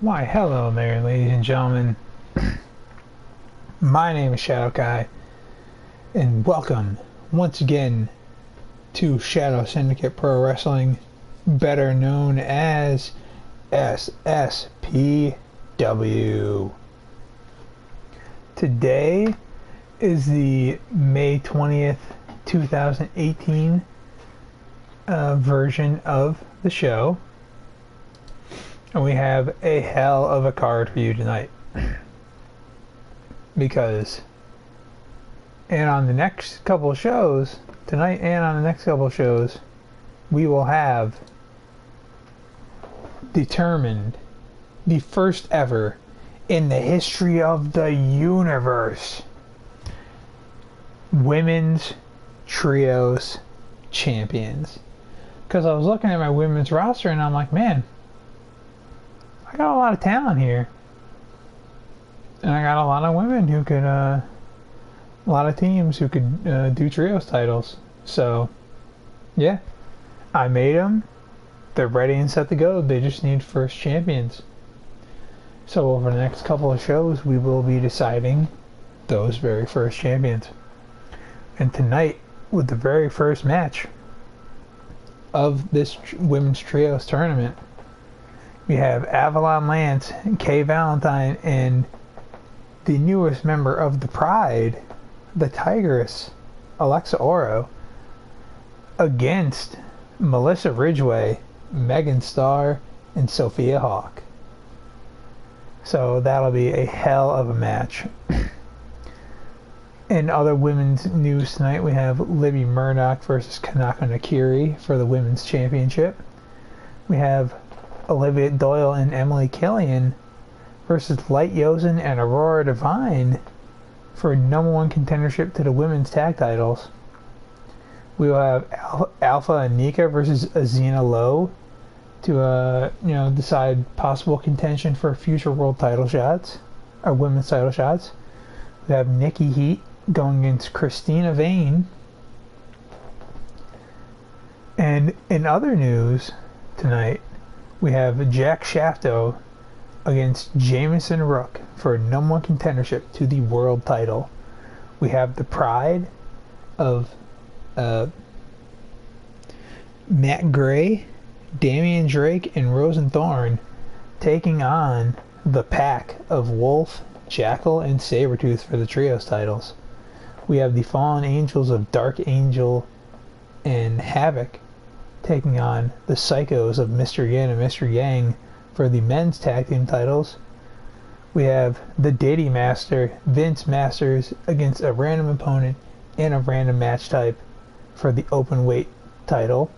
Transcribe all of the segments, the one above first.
Why, hello there, ladies and gentlemen. My name is Shadow Kai, and welcome once again to Shadow Syndicate Pro Wrestling, better known as SSPW. Today is the May 20th, 2018 version of the show. And we have a hell of a card for you tonight. Because, and on the next couple of shows, tonight and on the next couple of shows, we will have determined the first ever in the history of the universe women's trios champions. Because I was looking at my women's roster and I'm like, man, I got a lot of talent here. And I got a lot of women who could, a lot of teams who could do trios titles. So, yeah, I made them. They're ready and set to go. They just need first champions. So over the next couple of shows, we will be deciding those very first champions. And tonight, with the very first match of this women's trios tournament, we have Avalon Lance, Kay Valentine, and the newest member of the Pride, the Tigress, Alexa Oro, against Melissa Ridgway, Megan Starr, and Sophia Hawk. So that'll be a hell of a match. In other women's news tonight, we have Libby Murdoch versus Kanako Nakiri for the women's championship. We have Olivia Doyle and Emily Killian versus Light Yosen and Aurora Divine for #1 contendership to the women's tag titles. We will have Alpha and Nika versus Azina Lowe to decide possible contention for future world title shots, or women's title shots. We have Nikki Heat going against Christina Vane. And in other news tonight, we have Jack Shafto against Jameson Rook for #1 contendership to the world title. We have the Pride of Matt Gray, Damian Drake, and Rosenthorn taking on the Pack of Wolf, Jackal, and Sabretooth for the trios titles. We have the Fallen Angels of Dark Angel and Havoc taking on the Psychos of Mr. Yin and Mr. Yang for the men's tag team titles. We have the Diddy Master, Vince Masters, against a random opponent and a random match type for the open weight title.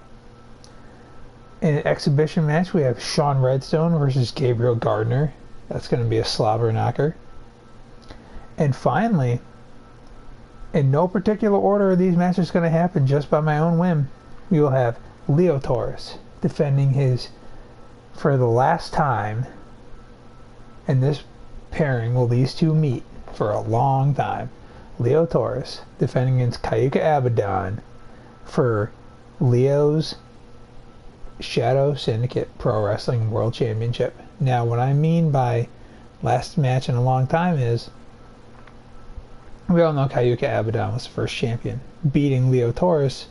In an exhibition match, we have Sean Redstone versus Gabriel Gardner. That's going to be a slobber knocker. And finally, in no particular order are these matches going to happen, just by my own whim, we will have Leo Torres defending his, for the last time, and this pairing will these two meet for a long time. Leo Torres defending against Kayuka Abaddon for Leo's Shadow Syndicate Pro Wrestling World Championship. Now, what I mean by last match in a long time is, we all know Kayuka Abaddon was the first champion, beating Leo Torres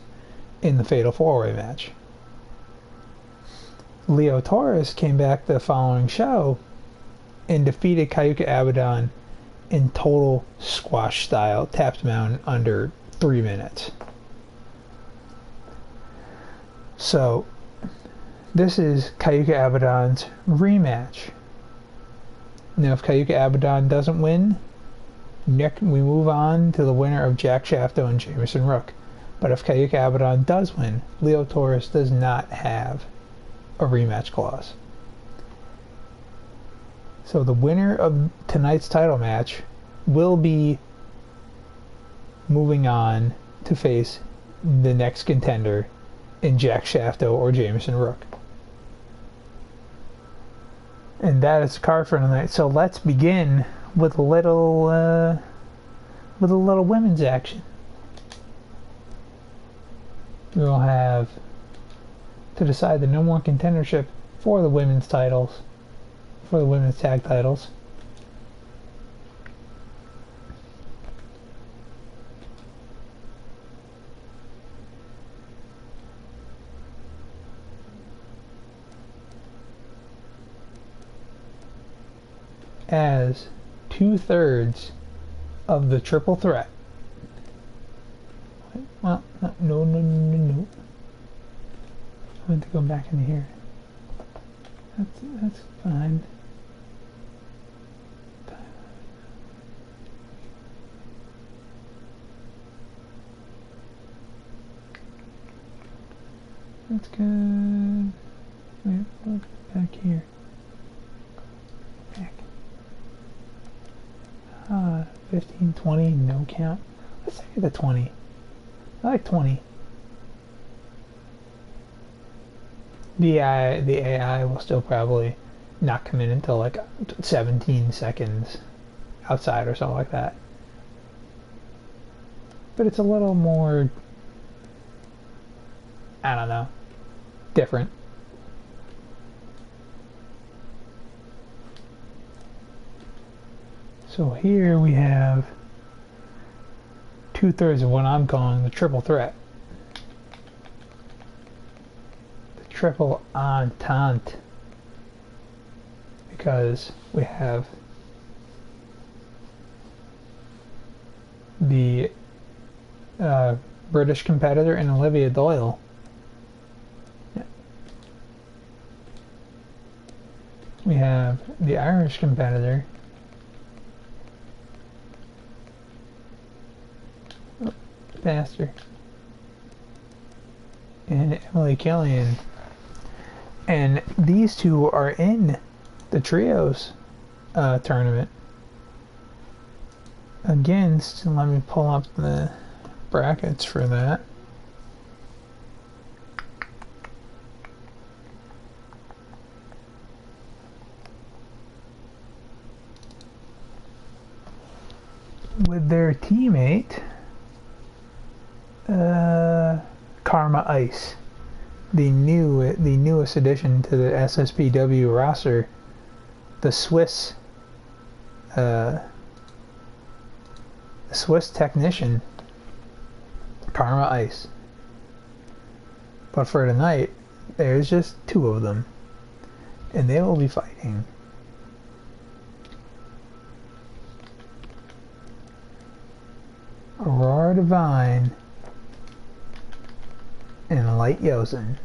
in the Fatal 4-Way match. Leo Torres came back the following show and defeated Kayuka Abaddon in total squash style, tapped him out in under 3 minutes. So, this is Kayuka Abaddon's rematch. Now, if Kayuka Abaddon doesn't win, we move on to the winner of Jack Shafto and Jameson Rook. But if Kayuka Abaddon does win, Leo Torres does not have a rematch clause. So the winner of tonight's title match will be moving on to face the next contender in Jack Shafto or Jameson Rook. And that is the card for tonight. So let's begin with a little women's action. We will have to decide the #1 contendership for the women's titles for the women's tag titles. As 2/3 of the triple threat. Well, no. I want to go back in here. That's fine. That's good. Wait, look back here. Back. 15, 20, no count. Let's take the 20. I like 20. The AI will still probably not come in until like 17 seconds outside or something like that. But it's a little more, I don't know, different. So here we have 2/3 of what I'm calling the triple threat. The triple entente. Because we have the British competitor and Olivia Doyle. Yeah. We have the Irish competitor. Faster. And Emily Killian. And these two are in the trios tournament against, let me pull up the brackets for that. With their teammate Karma Ice, the newest addition to the SSPW roster, the Swiss technician Karma Ice. But for tonight, there's just two of them, and they will be fighting Aurora Divine and Light Yosen.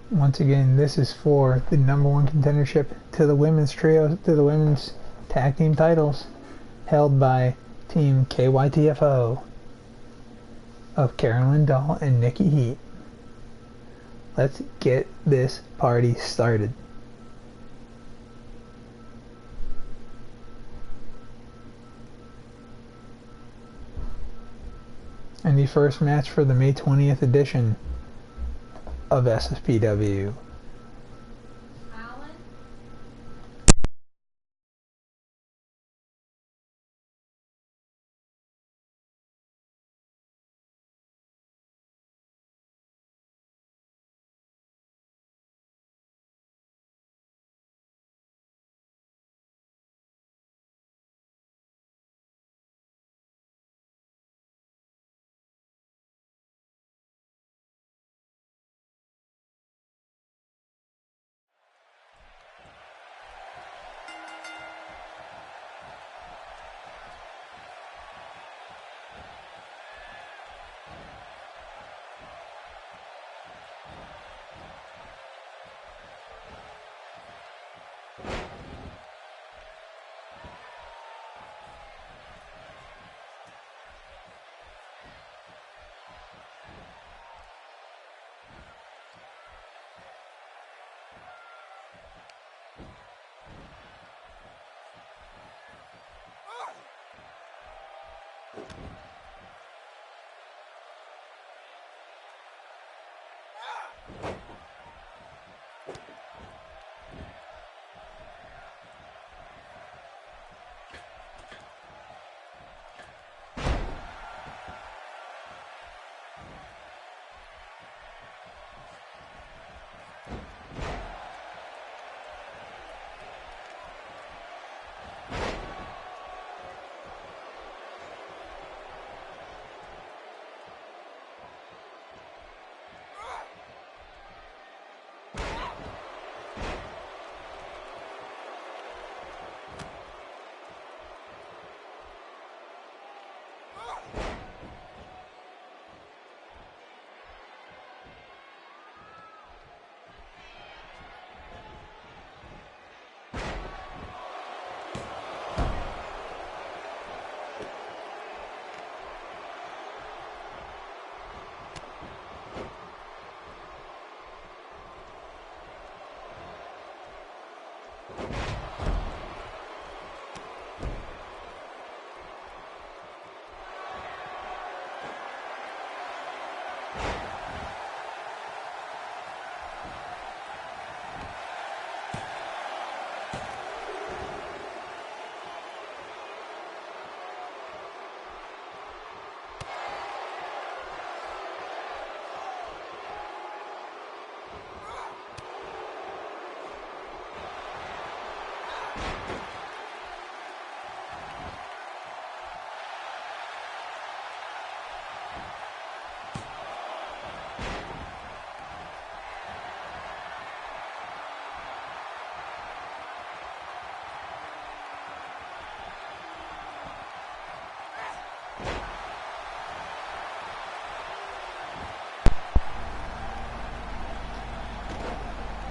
Once again, this is for the #1 contendership to the women's trio, to the women's tag team titles, held by Team KYTFO of Carolyn Dahl and Nikki Heat. Let's get this party started. And the first match for the May 20th edition of SSPW.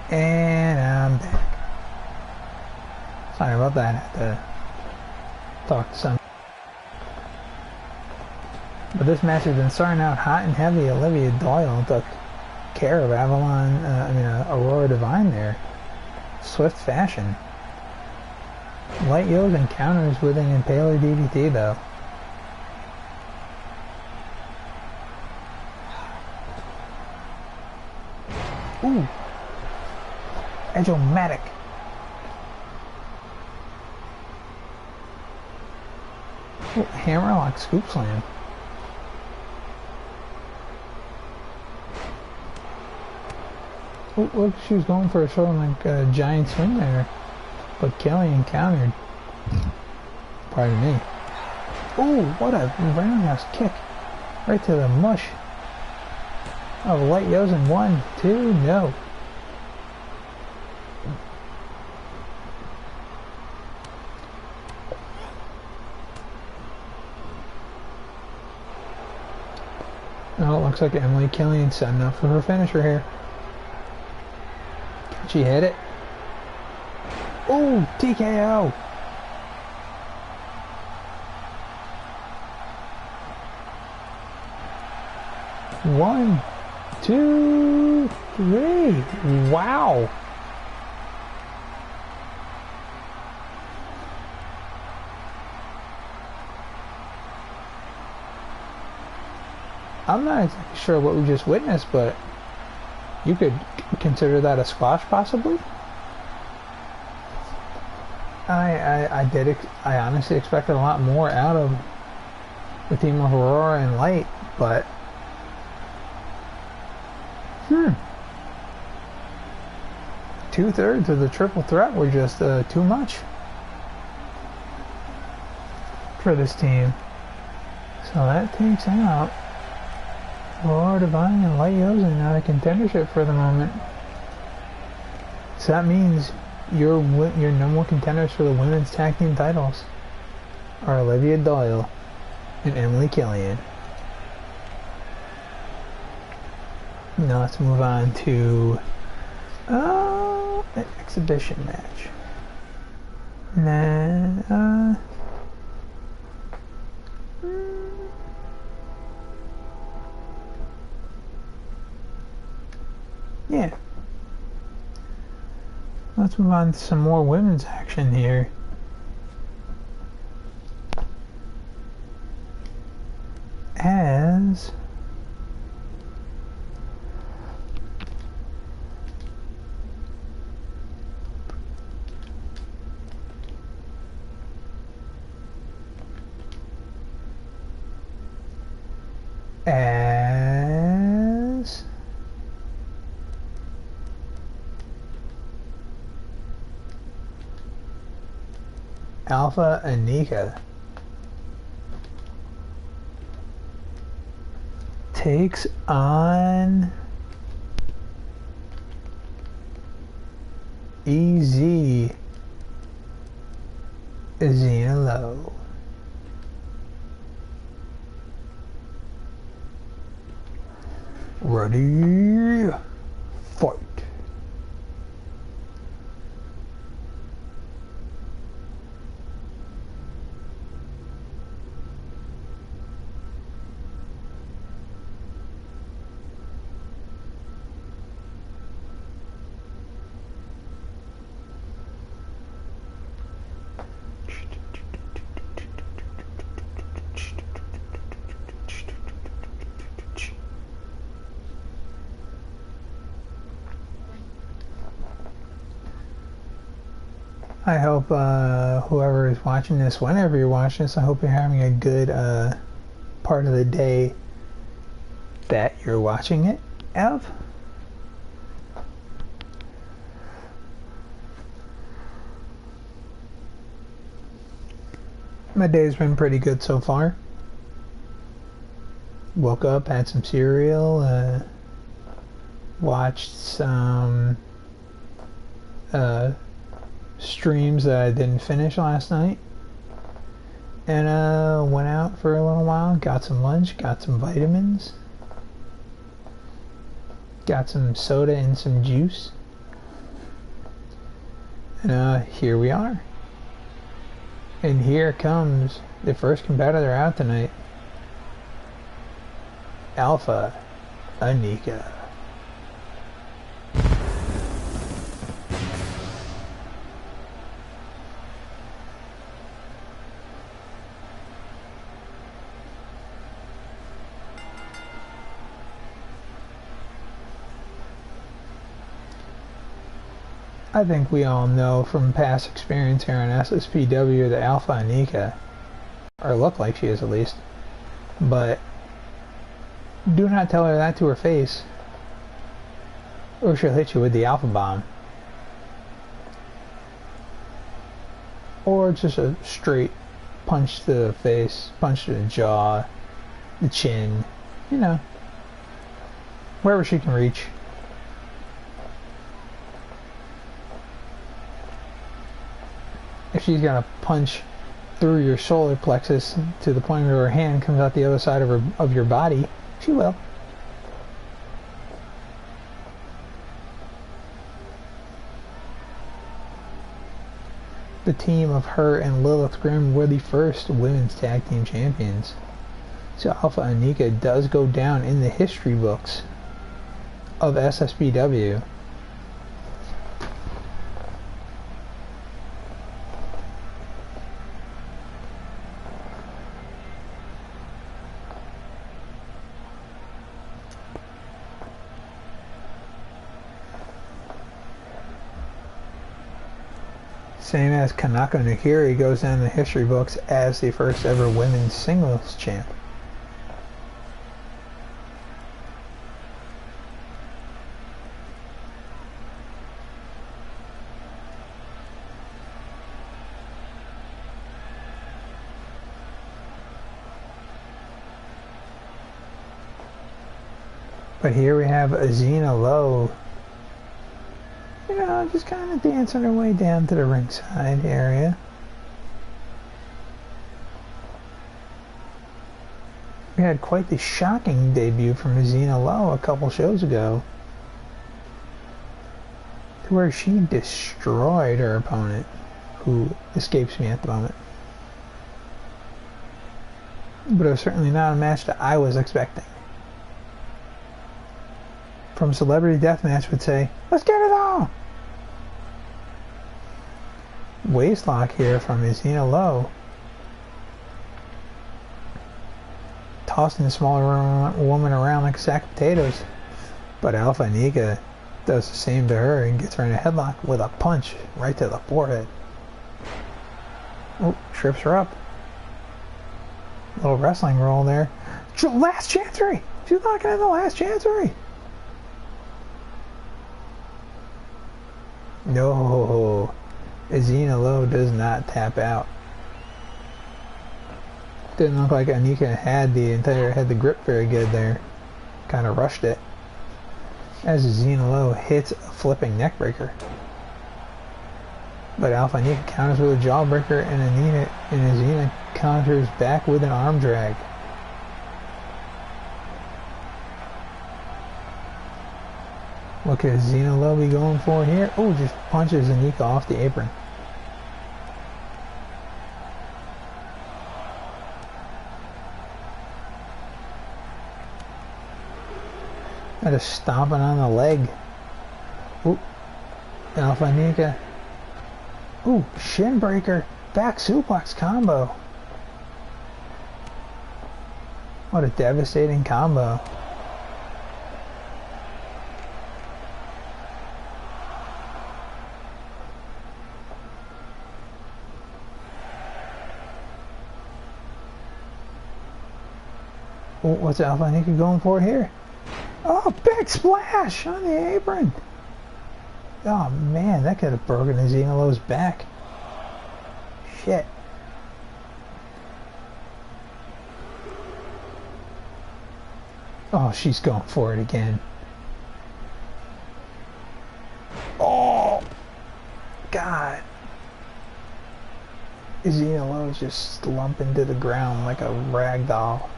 And I'm back. Sorry about that. I had to talk to some. But this match has been starting out hot and heavy. Olivia Doyle took care of Aurora Divine there. Swift fashion. Light Yo's encounters with an Impaler DDT though. Ooh. Edge-o-matic. Ooh, hammerlock scoop slam. Ooh, look, she was going for a sort of like a giant swing there. But Kelly encountered. Pardon me. Ooh, what a roundhouse kick. Right to the mush. Oh, Light Yo's in 1, 2, no. Oh, it looks like Emily Killian setting up for her finisher here. Can she hit it? Ooh, TKO! One, 2, 3. Wow! I'm not exactly sure what we just witnessed, but you could consider that a squash, possibly. I honestly expected a lot more out of the team of Aurora and Light, but 2/3 of the triple threat were just too much for this team. So that takes out Aurora Divine and Light Yosen out of contendership for the moment. So that means your number one contenders for the women's tag team titles are Olivia Doyle and Emily Killian. Now let's move on to an exhibition match. Yeah. Let's move on to some more women's action here. As Alpha Anika takes on EZ Xena Low. Ready, fight. I hope whoever is watching this, whenever you're watching this, I hope you're having a good part of the day that you're watching it of. My day's been pretty good so far. Woke up, had some cereal, watched some streams that I didn't finish last night, and went out for a little while, got some lunch, got some vitamins, got some soda and some juice, and here we are. And here comes the first competitor out tonight, Alpha Anika. I think we all know from past experience here on SSPW that Alpha Anika, or look like she is at least, but do not tell her that to her face, or she'll hit you with the Alpha Bomb. Or just a straight punch to the face, punch to the jaw, the chin, you know, wherever she can reach. If she's gonna punch through your solar plexus to the point where her hand comes out the other side of your body, she will. The team of her and Lilith Grimm were the first women's tag team champions. So Alpha Anika does go down in the history books of SSPW. Same as Kanako Nakiri goes down in the history books as the first ever women's singles champ. But here we have Azina Lowe, you know, just kind of dancing her way down to the ringside area. We had quite the shocking debut from Azina Lowe a couple shows ago, to where she destroyed her opponent, who escapes me at the moment. But it was certainly not a match that I was expecting. From Celebrity Deathmatch would say, let's get it on! Waistlock here from Azina Lowe. Tossing the smaller woman around like a sack of potatoes. But Alpha Anika does the same to her and gets her in a headlock with a punch right to the forehead. Oh, trips her up. Little wrestling roll there. Last chancery! She's locking in the last chancery! No, Azina Lowe does not tap out. Didn't look like Anika had the grip very good there. Kind of rushed it. As Azina Lowe hits a flipping neckbreaker. But Alpha Anika counters with a jawbreaker, and Azina counters back with an arm drag. What could Xena Low be going for here? Oh, just punches Anika off the apron. That is stomping on the leg. Ooh, Alpha Anika. Ooh, shin breaker. Back suplex combo. What a devastating combo. Oh, what's Alpha Anika going for here? Oh, big splash on the apron. Oh man, that could have broken Xena Low's back. Shit. Oh, she's going for it again. Oh, God. Xena Low's just slumping to the ground like a rag doll.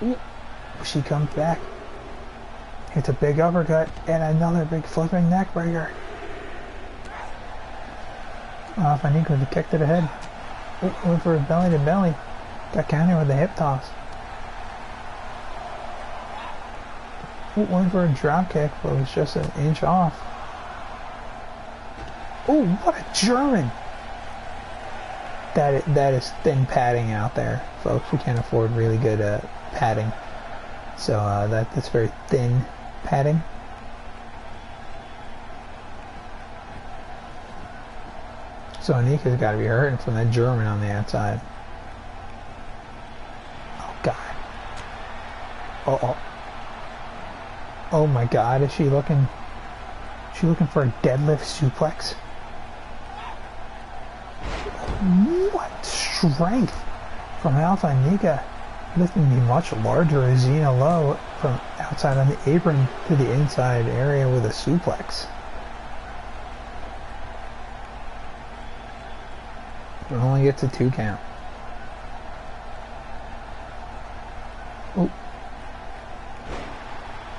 Ooh. She comes back. It's a big uppercut and another big flipping neck breaker. Oh, if I need to kick to the head. Ooh, went for a belly to belly. Got countered with a hip toss. Ooh, went for a drop kick, but it was just an inch off. Ooh, what a German! That is thin padding out there, folks. We can't afford really good padding. So that's very thin padding. So Anika's got to be hurting from that German on the outside. Oh God. Oh. Oh my God, is she looking? She looking for a deadlift suplex? What strength from Alpha Anika, lifting the much larger Xena Low from outside on the apron to the inside area with a suplex. It only gets a 2 count. Oh.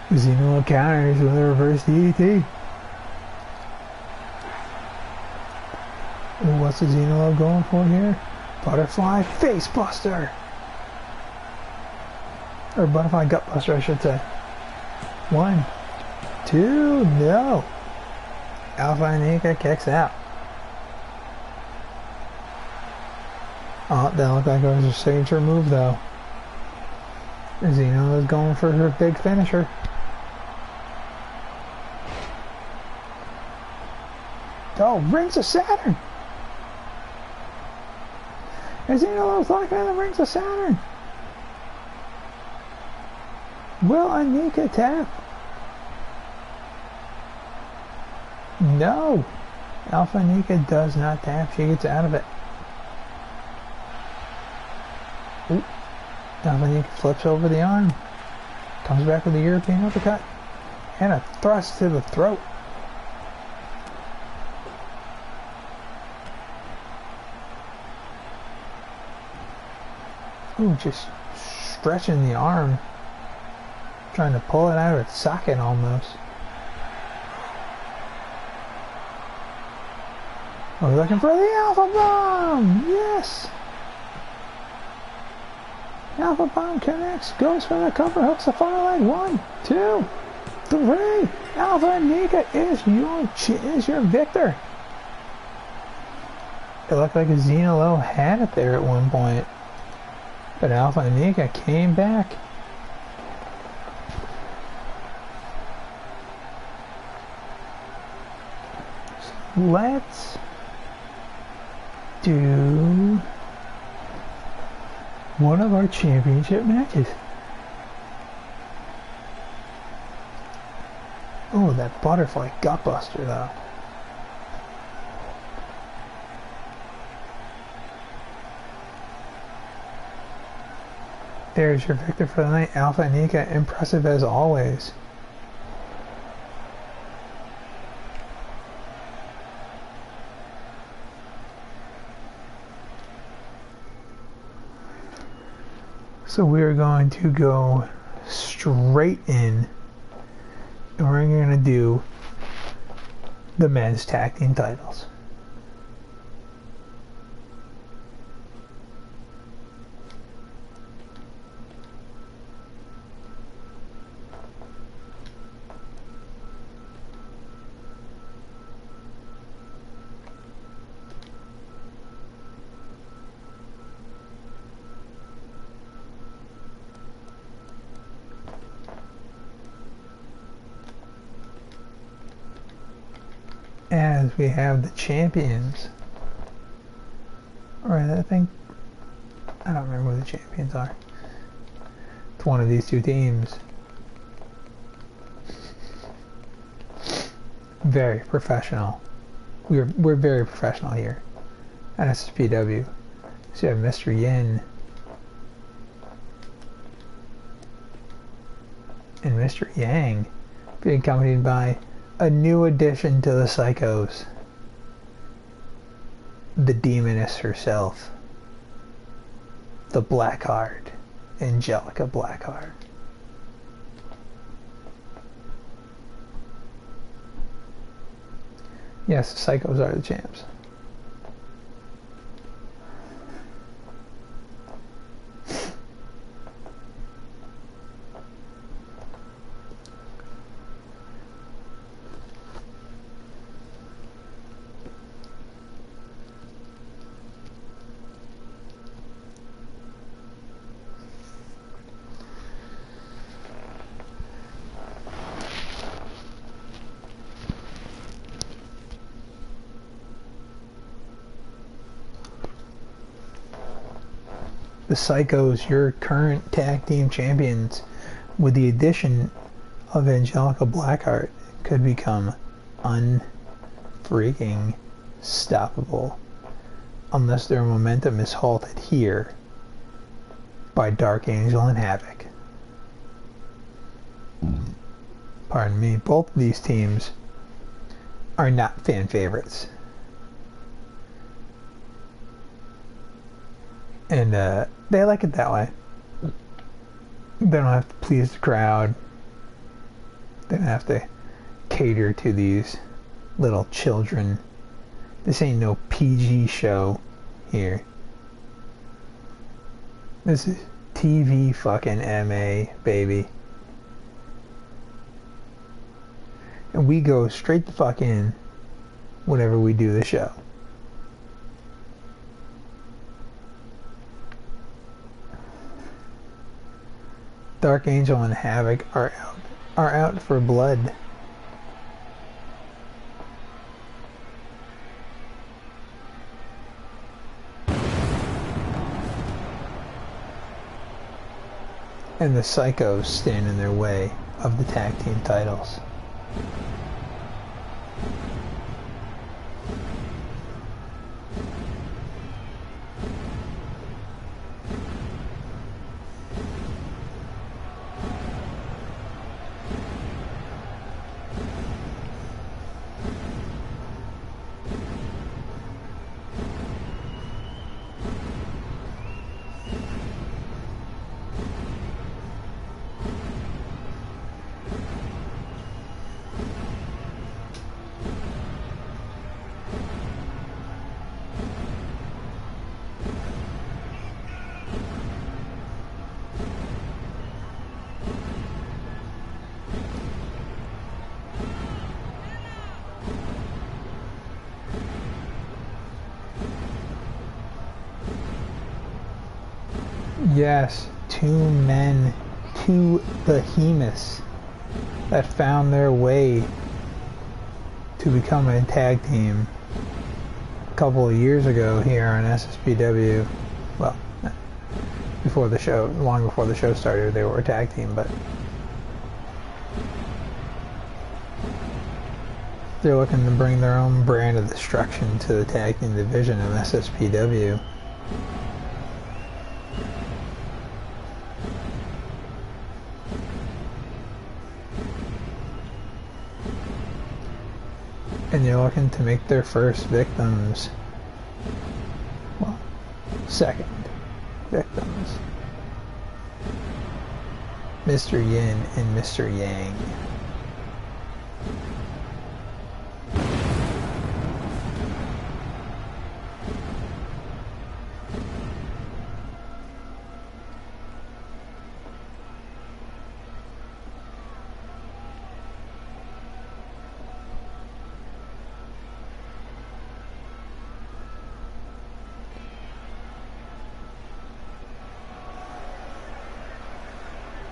Xena Low counters with a reverse DDT. Ooh, what's the Xena Low going for here? Butterfly face buster. Or butterfly gut buster, I should say. 1, 2, no. Alpha Anika kicks out. Oh, that looked like it was her signature move, though. Xena is going for her big finisher. Oh, Rings of Saturn. Xena Low's locking in the Rings of Saturn. Will Anika tap? No. Alpha Anika does not tap. She gets out of it. Ooh. Alpha Anika flips over the arm. Comes back with a European uppercut. And a thrust to the throat. Ooh, just stretching the arm. Trying to pull it out of its socket almost. Oh, we're looking for the Alpha Bomb! Yes! Alpha Bomb connects, goes for the cover, hooks the far leg. 1, 2, 3. Alpha Anika is your victor. It looked like Xena Low had it there at one point. But Alpha Anika came back. So let's do one of our championship matches. Oh, that butterfly gutbuster though. There's your victor for the night, Alpha Anika. Impressive as always. So we are going to go straight in And we're going to do the men's tag team titles. As we have the champions, or I don't remember who the champions are. It's one of these two teams. Very professional. We're very professional here at SSPW. So you have Mr. Yin and Mr. Yang being accompanied by a new addition to the Psychos, the demoness herself, the Blackheart, Angelica Blackheart. Yes, the Psychos are the champs. The Psychos, your current tag team champions, with the addition of Angelica Blackheart, could become unfreaking stoppable unless their momentum is halted here by Dark Angel and Havoc. Pardon me, both of these teams are not fan favorites. And they like it that way. They don't have to please the crowd. They don't have to cater to these little children. This ain't no PG show here. This is TV fucking MA, baby. And we go straight the fuck in whenever we do the show. Dark Angel and Havoc are out for blood. And the Psychos stand in their way of the tag team titles. Yes, two men, two behemoths that found their way to become a tag team a couple of years ago here on SSPW. Well, before the show, long before the show started, they were a tag team, but they're looking to bring their own brand of destruction to the tag team division of SSPW. And they're looking to make their first victims, well, second victims, Mr. Yin and Mr. Yang.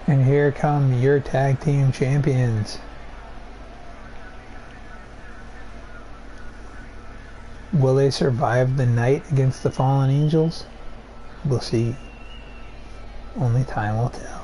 And here come your tag team champions. Will they survive the night against the Fallen Angels? We'll see. Only time will tell.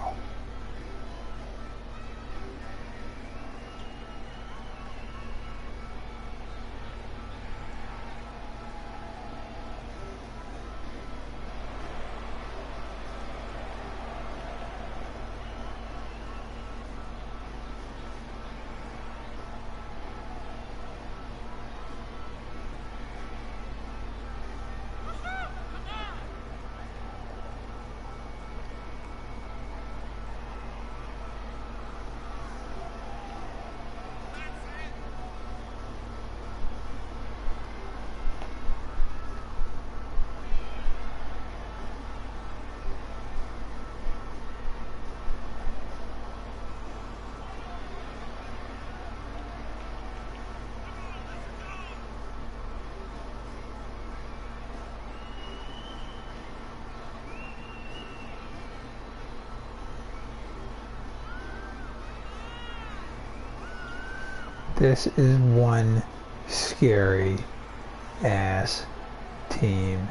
This is one scary ass team.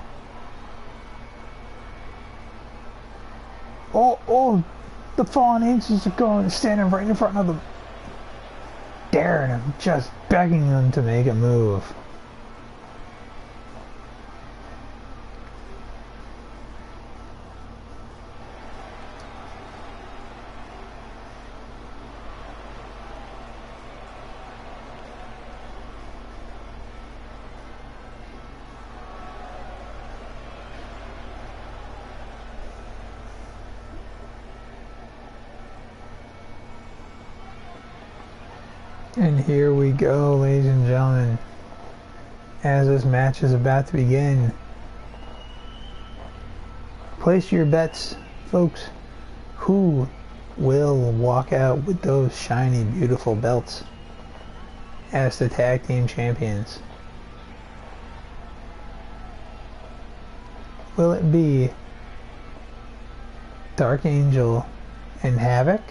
Oh, the Fallen Angels are going, standing right in front of them. Daring them, just begging them to make a move. And here we go, ladies and gentlemen, as this match is about to begin. Place your bets, folks. Who will walk out with those shiny, beautiful belts as the tag team champions? Will it be Dark Angel and Havoc?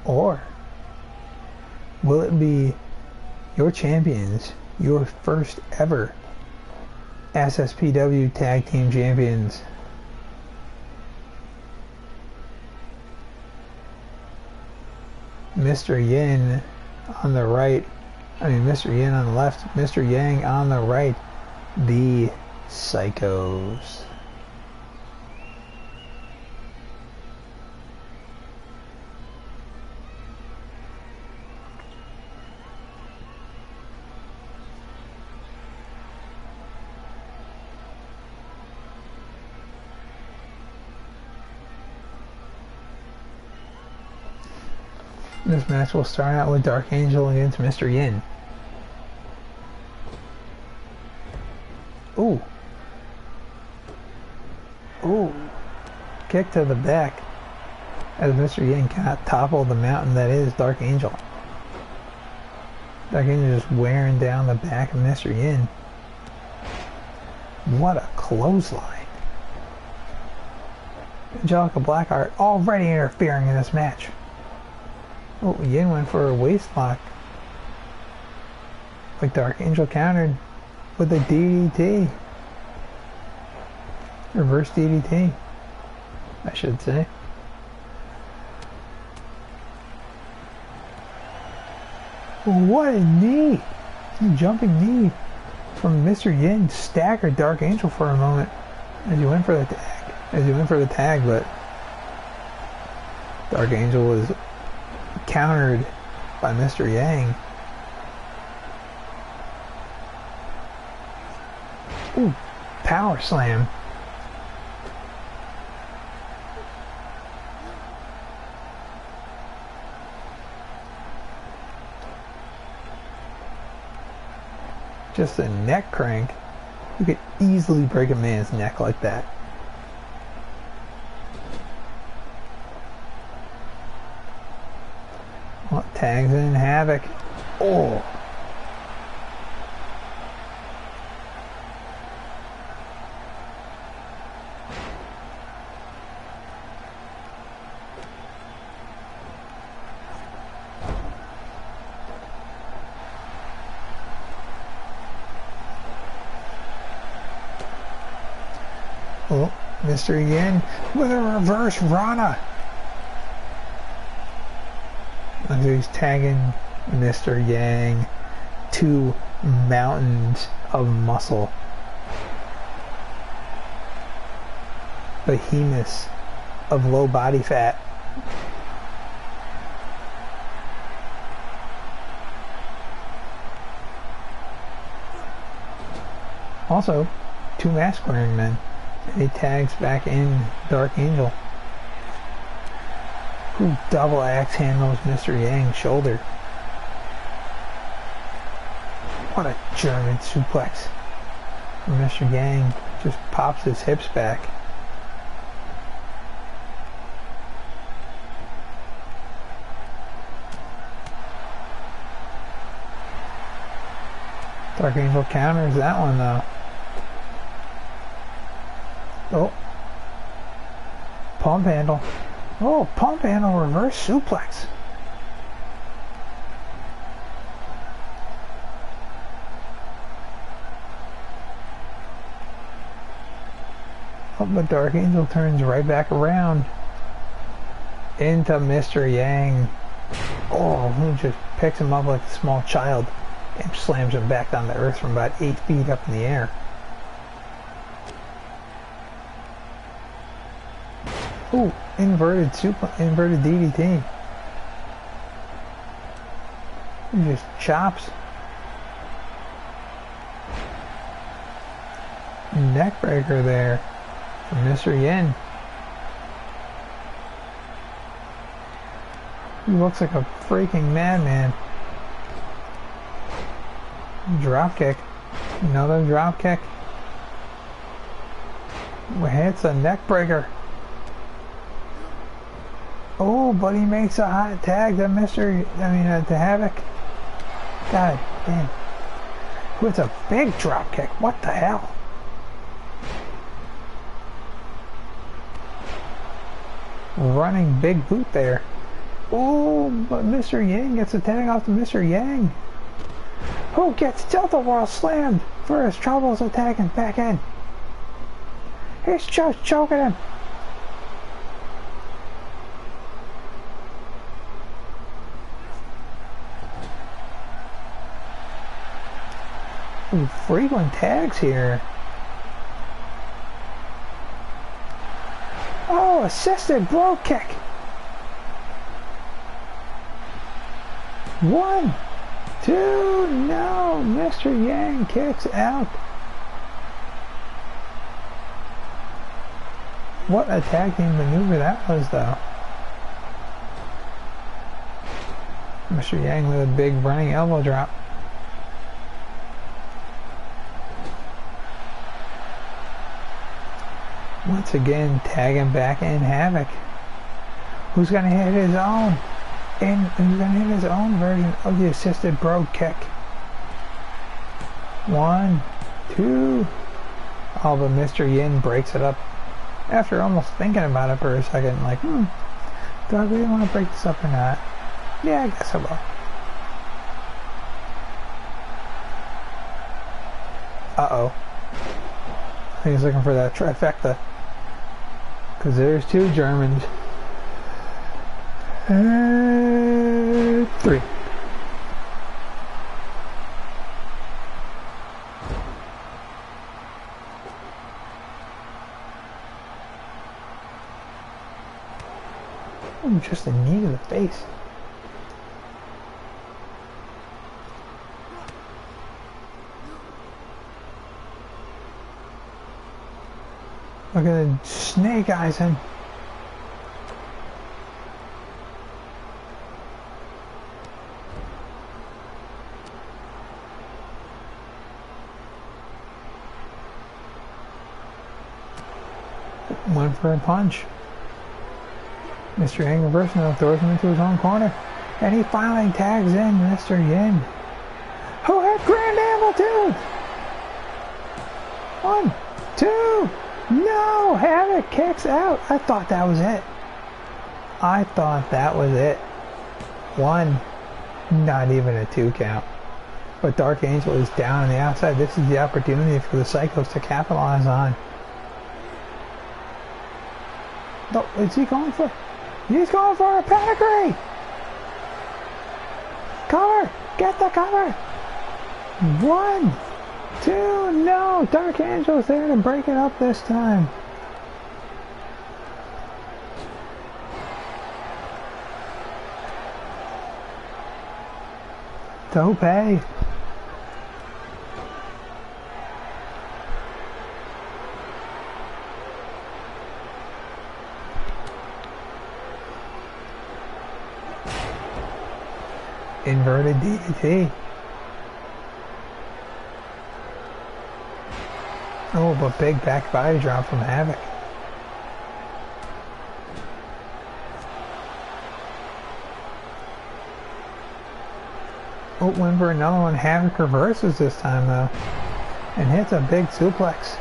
Or will it be your champions, your first ever SSPW Tag Team Champions? Mr. Yin on the right, Mr. Yin on the left, Mr. Yang on the right, the Psychos. This match will start out with Dark Angel against Mr. Yin. Ooh. Ooh. Kick to the back as Mr. Yin can't topple the mountain that is Dark Angel. Dark Angel just wearing down the back of Mr. Yin. What a clothesline. Angelica Blackheart already interfering in this match. Oh, Yin went for a waist lock. But Dark Angel countered with a DDT. Reverse DDT, I should say. What a knee! A jumping knee from Mr. Yin staggered Dark Angel for a moment as he went for the tag. But Dark Angel was countered by Mr. Yang. Ooh, power slam. Just a neck crank. You could easily break a man's neck like that. Oh, tags in Havoc. Oh. Oh, Mr. Yin with a reverse Rana. And he's tagging Mr. Yang. Two mountains of muscle. Behemoths of low body fat. Also, two mask wearing men. And he tags back in Dark Angel, who double axe handles Mr. Yang's shoulder. What a German suplex. Mr. Yang just pops his hips back. Dark Angel counters that one though. Oh. Pump handle. Oh, pump handle reverse suplex. Oh, but Dark Angel turns right back around into Mr. Yang. Oh, who just picks him up like a small child and slams him back down to earth from about 8 feet up in the air. Ooh, inverted DDT. He just chops. Neckbreaker there from Mr. Yin. He looks like a freaking madman. Drop kick. Another drop kick. Hits a neckbreaker. Oh, but he makes a hot tag to to Havoc. God damn. With a big drop kick. What the hell? Running big boot there. Oh, but Mr. Yang gets a tag off to Mr. Yang. Who gets tilt-a-whirl slammed for his troubles attacking back in. He's just choking him. Ooh, frequent tags here. Oh, assisted bro kick. 1, 2, no, Mr. Yang kicks out. What a tag team maneuver that was though. Mr. Yang with a big running elbow drop. Once again, tagging back in Havoc. Who's gonna hit his own? And who's gonna hit his own version of the assisted bro kick? 1, 2. Oh, but Mr. Yin breaks it up after almost thinking about it for a second. Like, do I really want to break this up or not? Yeah, I guess I will. Uh-oh. I think he's looking for that trifecta. Because there's two Germans. And 3. Oh, just a knee to the face. Look at the snake eyes him. Went for a punch. Mr. Yang reversing it, throws him into his own corner. And he finally tags in Mr. Yin, who hit Grand Amplitude. 1, 2, no! Havoc kicks out. I thought that was it. I thought that was it. 1, not even a 2 count. But Dark Angel is down on the outside. This is the opportunity for the Psychos to capitalize on. No, is he going for? He's going for a pedigree! Cover! Get the cover! 1, 2, no! Dark Angel's there to break it up this time. Tope. Inverted DDT. Oh, but big back body drop from Havoc. Oh, went for another one. Havoc reverses this time though, and hits a big suplex.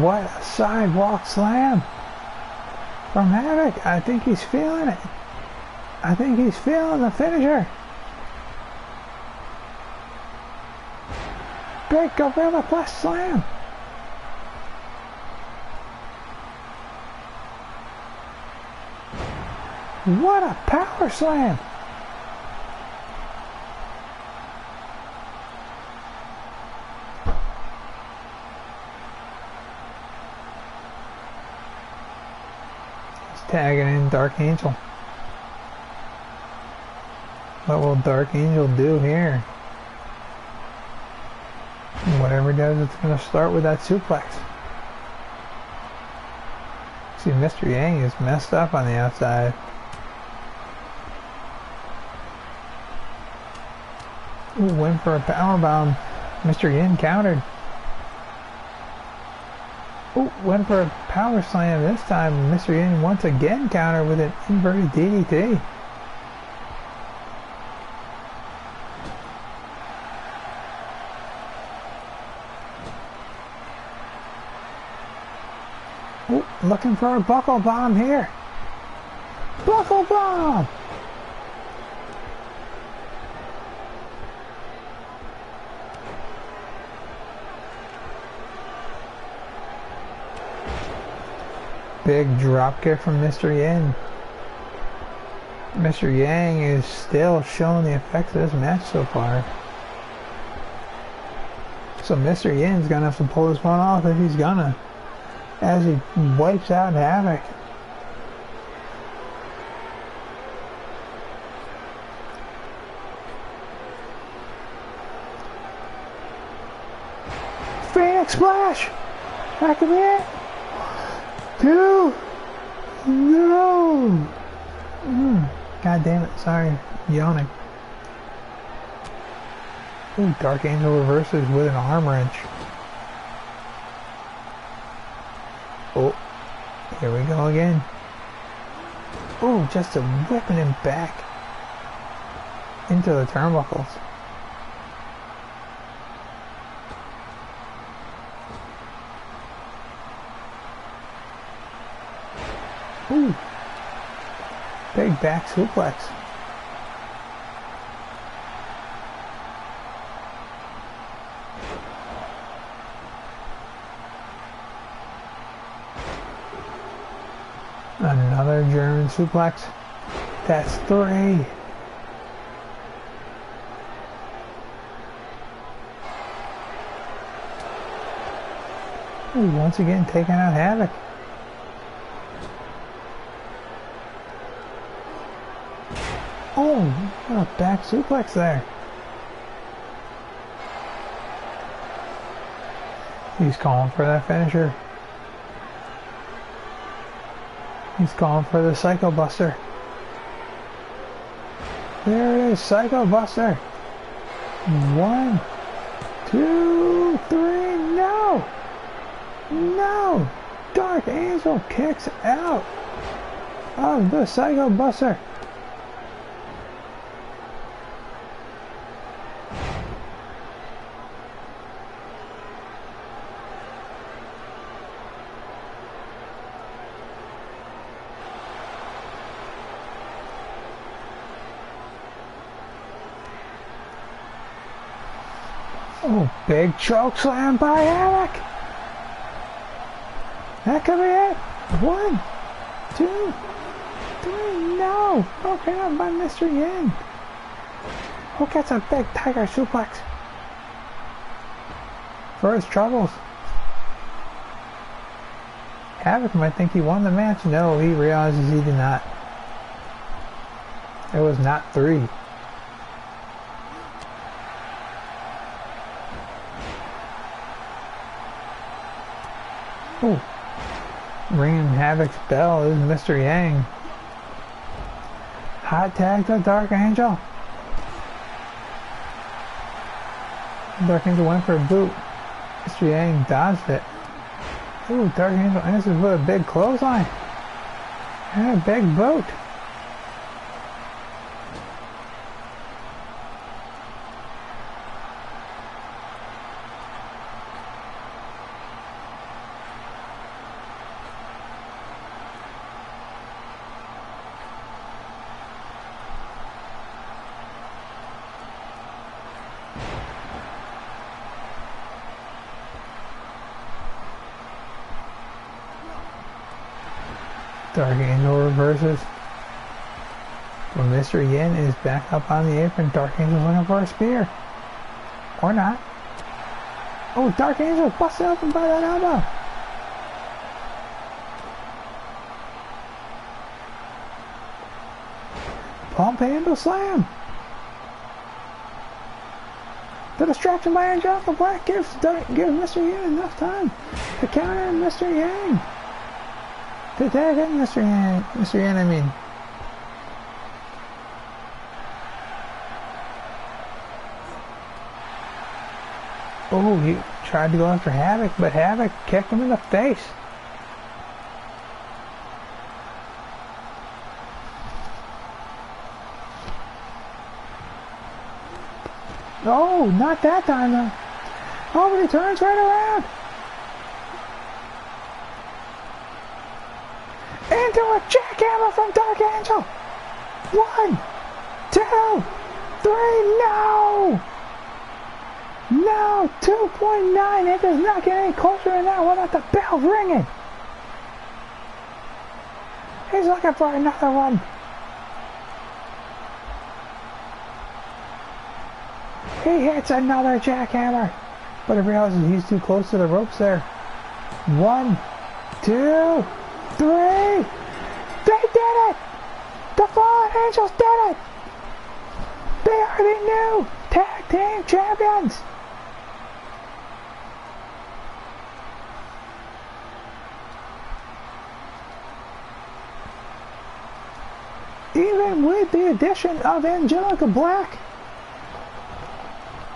What a sidewalk slam from Havoc. I think he's feeling it. I think he's feeling the finisher. Big Gorilla Plus slam. What a power slam. Tagging in Dark Angel. What will Dark Angel do here? Whatever it does, it's going to start with that suplex. See, Mr. Yang is messed up on the outside. Ooh, went for a powerbomb. Mr. Yin countered. Ooh, went for a power slam this time. Mr. Yin once again countered with an inverted DDT. Ooh, looking for a buckle bomb here. Buckle bomb! Big drop kick from Mr. Yin. Mr. Yang is still showing the effects of this match so far. So Mr. Yin's gonna have to pull this one off if he's gonna, as he wipes out Havoc. Phoenix Splash! That could be it! 2, no! God damn it, sorry, yawning. Ooh, Dark Angel reverses with an arm wrench. Oh, here we go again. Ooh, just a whipping him back into the turnbuckles. Ooh, big back suplex. Another German suplex. That's 3. Ooh, once again taking out Havoc. Oh, what a back suplex there. He's calling for that finisher. He's calling for the Psycho Buster. There it is, Psycho Buster. 1, 2, 3, no! No! Dark Angel kicks out of the Psycho Buster. Oh, big choke slam by Havoc. That could be it. 1, 2, 3. No. Broken up by Mr. Yin. Who gets a big tiger suplex for his troubles? Havoc might think he won the match. No, he realizes he did not. It was not 3. Oh, ringing Havoc's bell is Mr. Yang. Hot tag to Dark Angel. Dark Angel went for a boot. Mr. Yang dodged it. Ooh, Dark Angel answers with a big clothesline. And a big boot. Dark Angel reverses. When Mr. Yin is back up on the apron, Dark Angel's looking for a spear. Or not. Oh, Dark Angel busted open by that elbow. Pump handle slam. The distraction by Angelica Black gives Mr. Yin enough time to counter Mr. Yang. To tag in Mr. Yan. Mr. Yan, I mean. Oh, he tried to go after Havoc, but Havoc kicked him in the face. Oh, not that time though. Oh, but he turns right around. Into a jackhammer from Dark Angel. 1, 2, 3. No! No! 2.9. It does not get any closer than that without the bell ringing. He's looking for another one. He hits another jackhammer, but he realizes he's too close to the ropes there. 1, 2, 3! They did it! The Fallen Angels did it! They are the new tag team champions! Even with the addition of Angelica Black,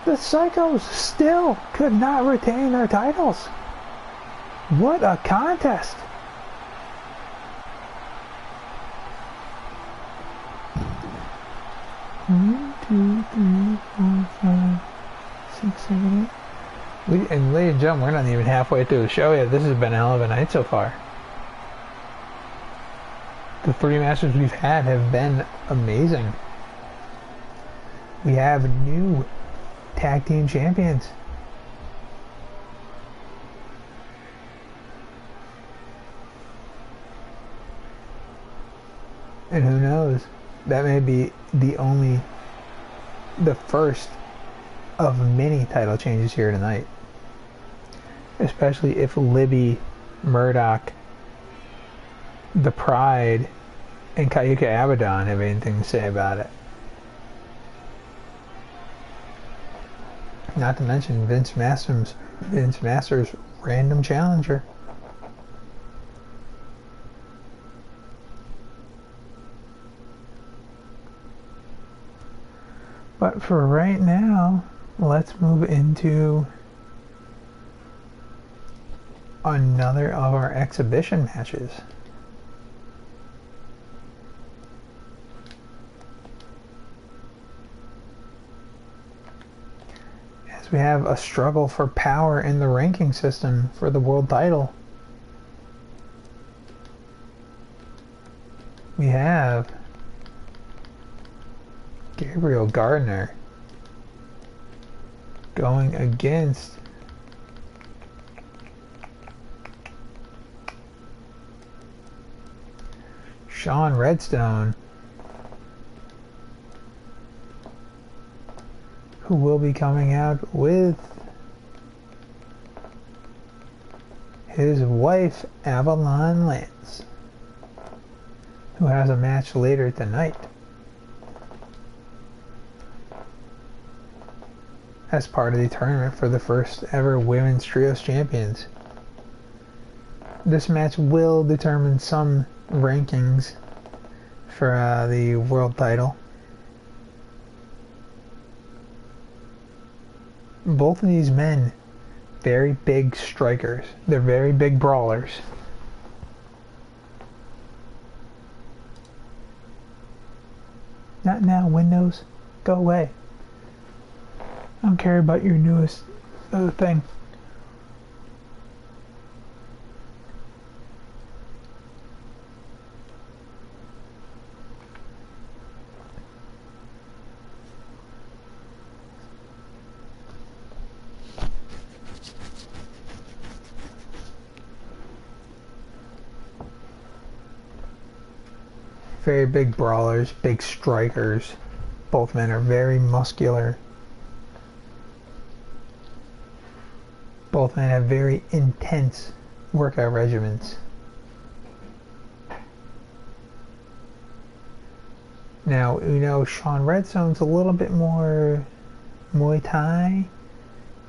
the Psychos still could not retain their titles. What a contest! One, 2, 3, 4, 5, 6, 7, 8. And ladies and gentlemen, we're not even halfway through the show yet. This has been a hell of a night so far. The 3 matches we've had have been amazing. We have new tag team champions. And who knows? That may be the first of many title changes here tonight. Especially if Libby, Murdoch, the Pride, and Kayuka Abaddon have anything to say about it. Not to mention Vince Masters' random challenger. But for right now, let's move into another of our exhibition matches. As we have a struggle for power in the ranking system for the world title. We have Gabriel Gardner going against Sean Redstone, who will be coming out with his wife Avalon Lance, who has a match later tonight as part of the tournament for the first ever Women's Trios Champions. This match will determine some rankings for the world title. Both of these men, very big strikers. They're very big brawlers. Not now, Windows. Go away. I don't care about your newest thing. Very big brawlers, big strikers. Both men are very muscular. Both men have very intense workout regimens. Now, you know, Sean Redstone's a little bit more Muay Thai.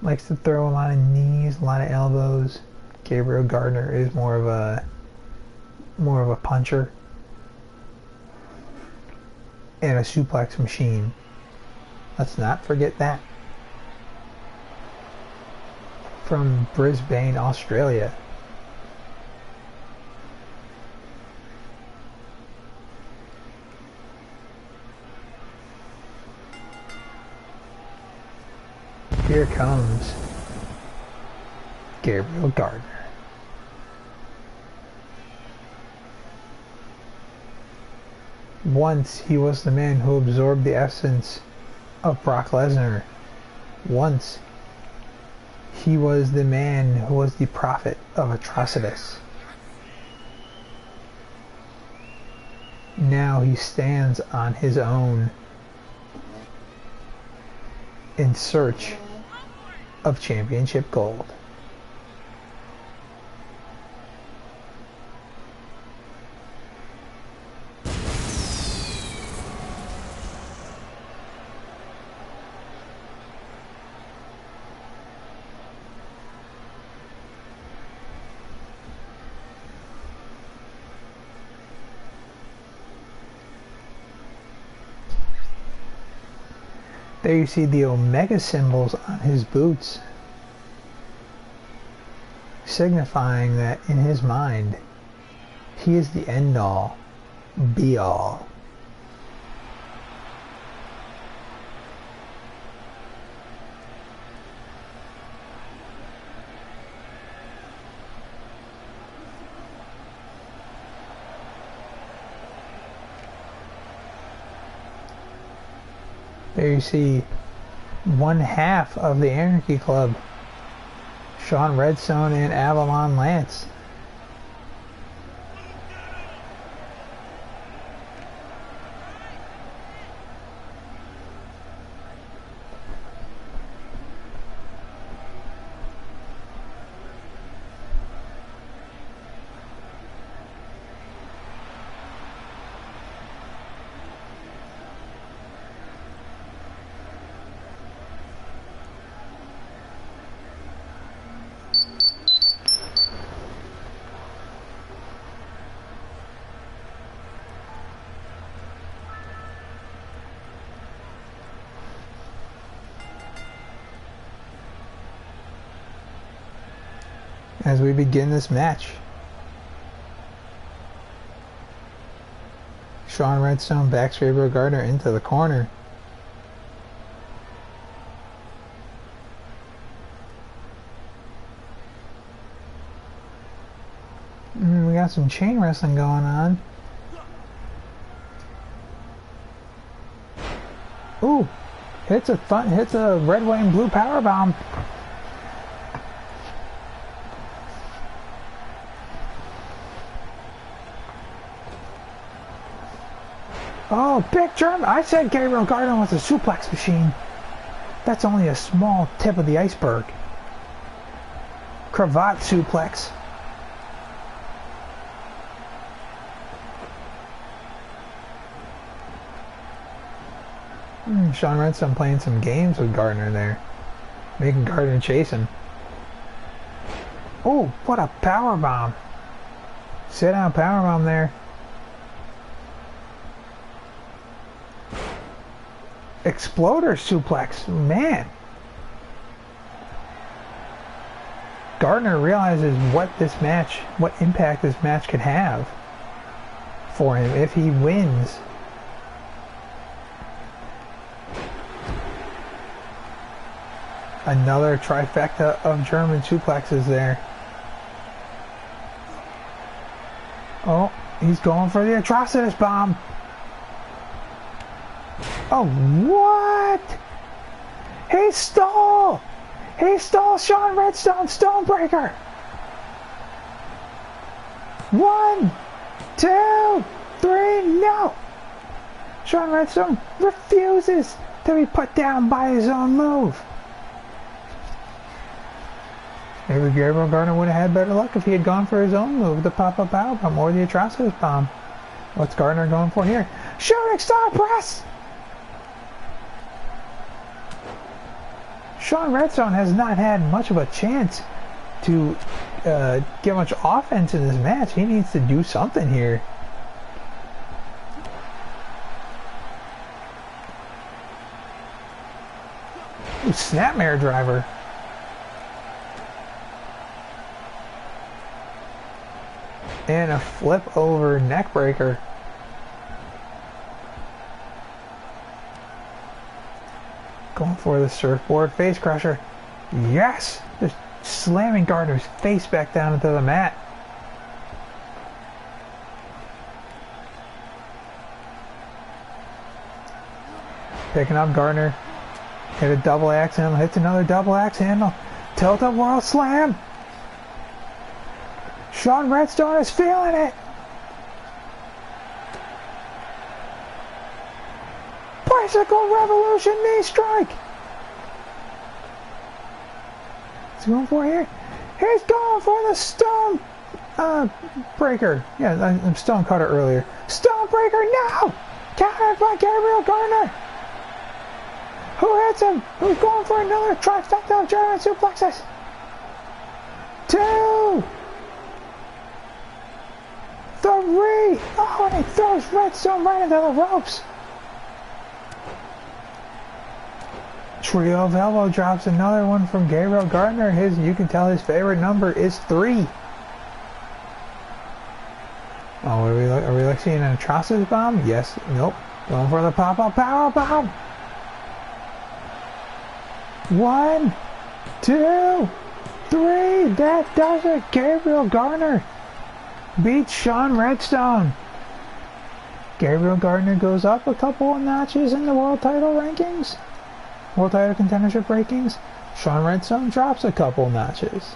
Likes to throw a lot of knees, a lot of elbows. Gabriel Gardner is more of a puncher and a suplex machine. Let's not forget that. From Brisbane, Australia. Here comes Gabriel Gardner. Once he was the man who absorbed the essence of Brock Lesnar. Once he was the man who was the prophet of Atrocitus. Now he stands on his own in search of championship gold. There you see the Omega symbols on his boots, signifying that in his mind, he is the end-all, be-all. There you see one half of the Anarchy Club, Sean Redstone and Avalon Lance. as we begin this match. Sean Redstone backs Gabriel Gardner into the corner. We got some chain wrestling going on. Ooh, hits a red, white, and blue power bomb. Oh, big German! I said Gabriel Gardner was a suplex machine. That's only a small tip of the iceberg. Cravat suplex. Sean Redstone playing some games with Gardner there. Making Gardner chase him. Oh, what a power bomb. Sit down power bomb there. Exploder suplex. Man. Gardner realizes what impact this match could have for him if he wins. Another trifecta of German suplexes there. Oh, he's going for the Atrocitus bomb. Oh, what? He stole! He stole Sean Redstone's Stonebreaker! 1, 2, 3, no! Sean Redstone refuses to be put down by his own move. Maybe Gabriel Gardner would have had better luck if he had gone for his own move, the pop-up power bomb or the Atrocitus bomb. What's Gardner going for here? Shooting star press! Sean Redstone has not had much of a chance to get much offense in this match. He needs to do something here. Ooh, snapmare driver. And a flip over neck breaker. Going for the surfboard face crusher. Yes! Just slamming Gardner's face back down into the mat. Picking up Gardner. Hit a double axe handle. Hits another double axe handle. Tilt-up world slam. Sean Redstone is feeling it. Bicycle Revolution knee strike. What's he going for here? He's going for the stone breaker. Yeah, I'm stone cutter earlier. Stone breaker, no! Countered by Gabriel Gardner. Who hits him? Who's going for another trifecta of German suplexes? 2, 3. Oh, and he throws Redstone right into the ropes. Trio of elbow drops, another one from Gabriel Gardner. You can tell his favorite number is 3. Oh, are we like seeing an Atrocitus bomb? Yes. Nope. Going for the pop-up power bomb. 1, 2, 3. That does it. Gabriel Gardner beats Sean Redstone. Gabriel Gardner goes up a couple of notches in the world title rankings. World title contendership rankings. Sean Redstone drops a couple notches.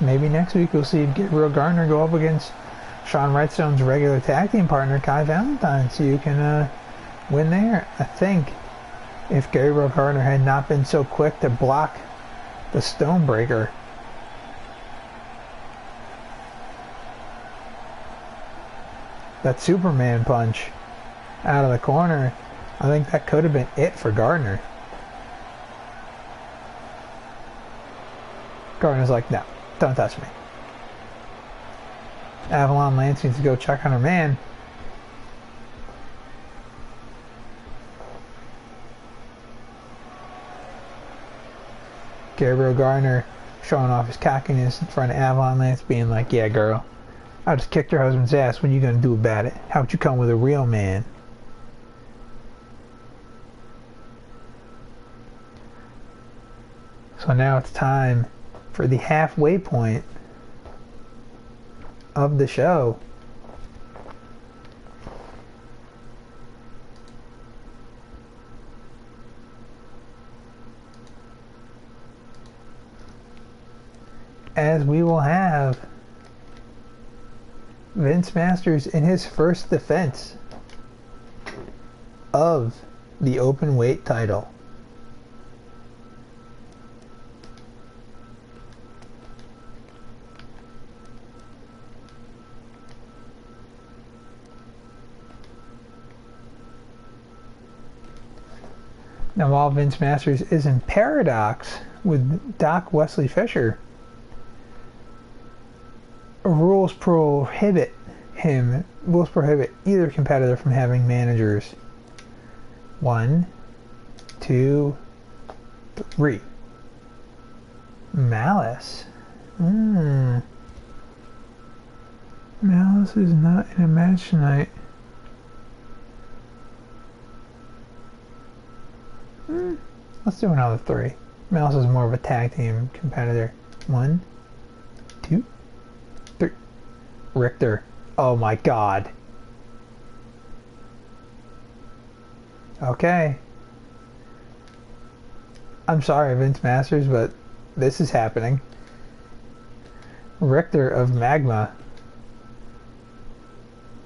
Maybe next week we'll see Gabriel Gardner go up against Sean Redstone's regular tag team partner Kai Valentine, so you can win there. I think if Gabriel Gardner had not been so quick to block the Stonebreaker, that Superman punch out of the corner, I think that could have been it for Gardner. Gardner's like, no, don't touch me. Avalon Lance needs to go check on her man. Gabriel Gardner showing off his cockiness in front of Avalon Lance, being like, yeah, girl, I just kicked your husband's ass. What are you going to do about it? How would you come with a real man? So now it's time for the halfway point of the show. As we will have Vince Masters in his first defense of the open weight title. Now, while Vince Masters is in paradox with Doc Wesley Fisher, rules prohibit either competitor from having managers. 1, 2, 3. Malice. Malice is not in a match tonight. Let's do another 3. Malice is more of a tag team competitor. 1, 2, 3. Richter. Oh my god. Okay. I'm sorry, Vince Masters, but this is happening. Richter of Magma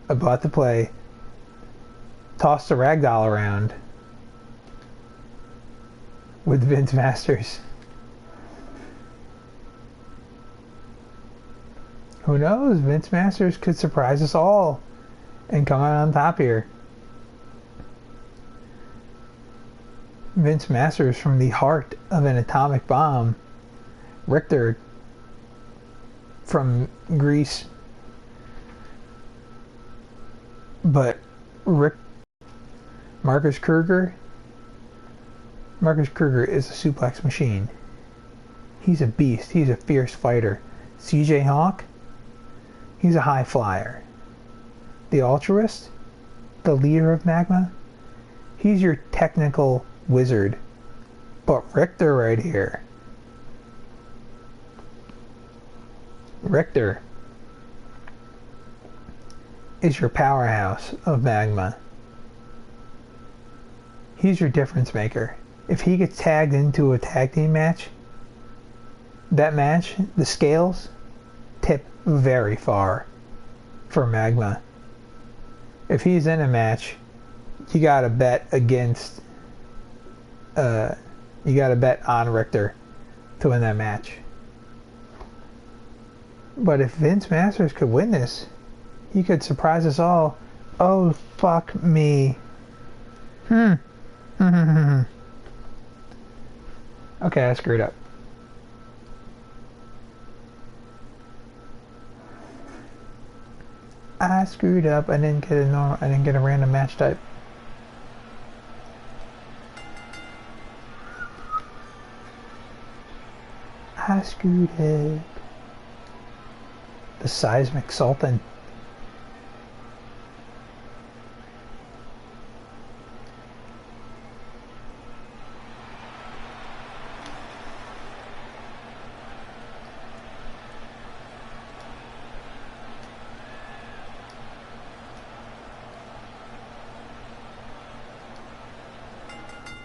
about to play. Toss the ragdoll around with Vince Masters. Who knows? Vince Masters could surprise us all and come out on top here. Vince Masters from the heart of an atomic bomb. Richter from Greece. But Marcus Kruger is a suplex machine. He's a beast. He's a fierce fighter. CJ Hawk, he's a high flyer. The Altruist, the leader of Magma, he's your technical wizard. But Richter right here, Richter is your powerhouse of Magma. He's your difference maker. If he gets tagged into a tag team match, that match, the scales tip very far for Magma. If he's in a match, you gotta bet against you gotta bet on Richter to win that match. But if Vince Masters could win this, he could surprise us all. Oh, fuck me. Okay, I screwed up. I screwed up. I didn't get a random match type. I screwed up. The Seismic Sultan.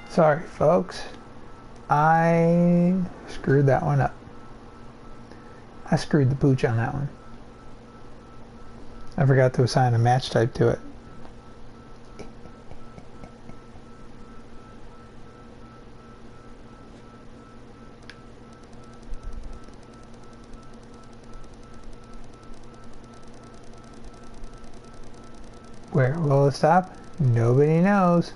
Sorry, folks. I screwed that one up. I screwed the pooch on that one. I forgot to assign a match type to it. Where will it stop? Nobody knows.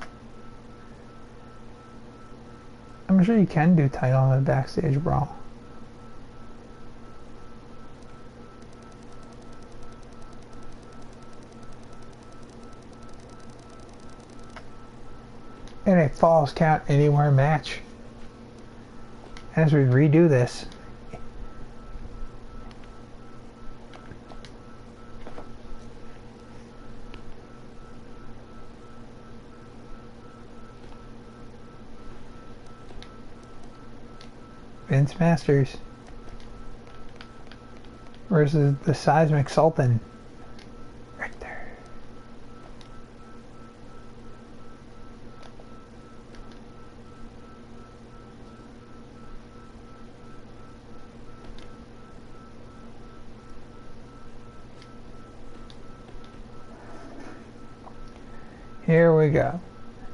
I'm sure you can do title in a backstage brawl. In a Falls Count Anywhere match. as we redo this. Vince Masters versus the Seismic Sultan. Right there. Here we go.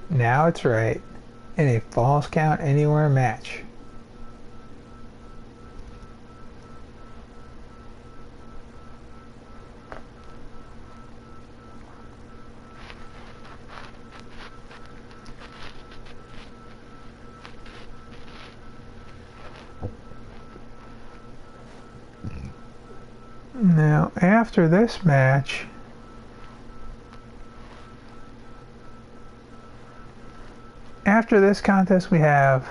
Now it's right in a Falls Count Anywhere match. Now, after this match, after this contest, we have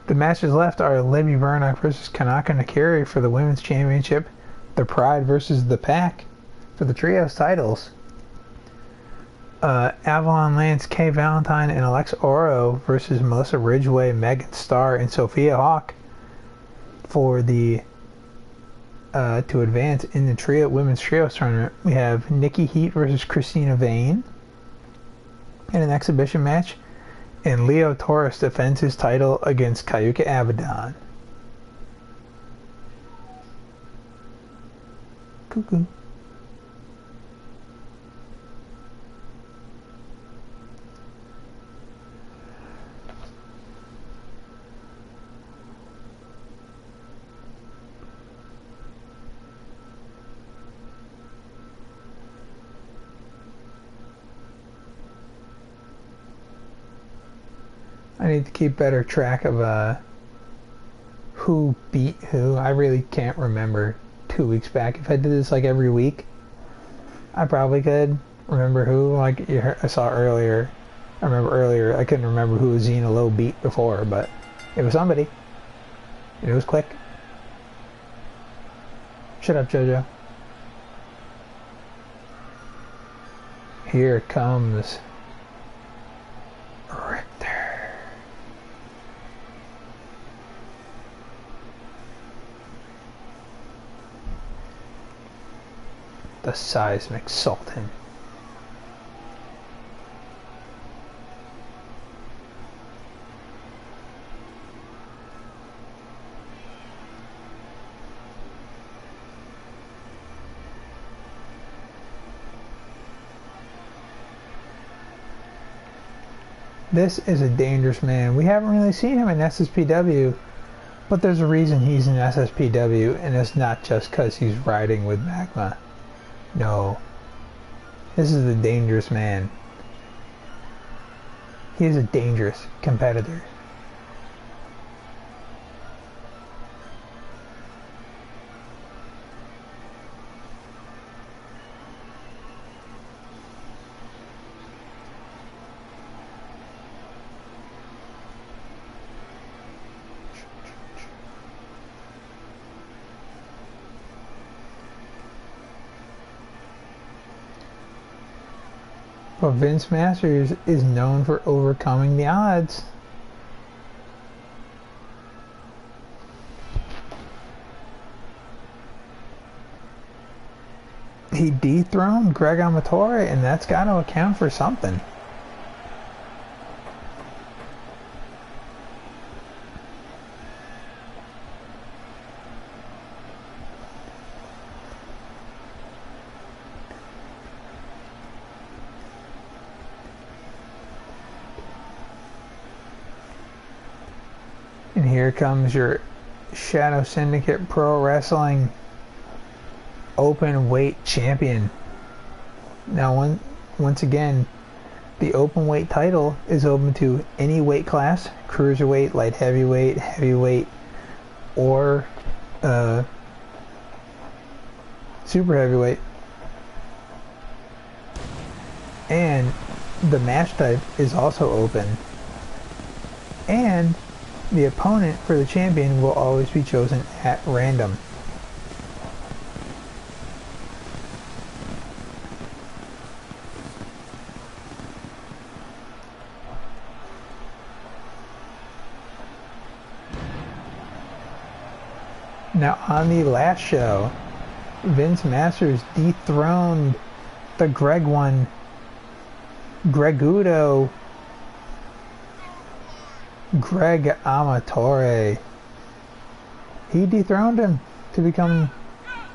the matches left are Libby Burnock versus Kanaka Nakiri for the Women's Championship, the Pride versus the Pack for the Trios titles, Avalon Lance, Kay Valentine, and Alexa Oro versus Melissa Ridgway, Megan Starr, and Sophia Hawk for the to advance in the women's trios tournament. We have Nikki Heat versus Christina Vane in an exhibition match, and Leo Torres defends his title against Kayuka Abaddon. Cuckoo. I need to keep better track of who beat who. I really can't remember 2 weeks back. If I did this like every week, I probably could remember who. Like I saw earlier, I remember earlier I couldn't remember who Xena Low beat before, but it was somebody. And it was quick. Shut up, JoJo. Here comes Richter. The Seismic Sultan. This is a dangerous man. We haven't really seen him in SSPW, but there's a reason he's in SSPW, and it's not just because he's riding with Magma. No. This is a dangerous man. He is a dangerous competitor. But Vince Masters is known for overcoming the odds. He dethroned Greg Amatore, and that's got to account for something. And here comes your Shadow Syndicate Pro Wrestling Open Weight Champion. Now, once again, the open weight title is open to any weight class: cruiserweight, light heavyweight, heavyweight, or super heavyweight. And the match type is also open. And The opponent for the champion will always be chosen at random. Now, on the last show, Vince Masters dethroned the Gregudo Greg Amatore. He dethroned him to become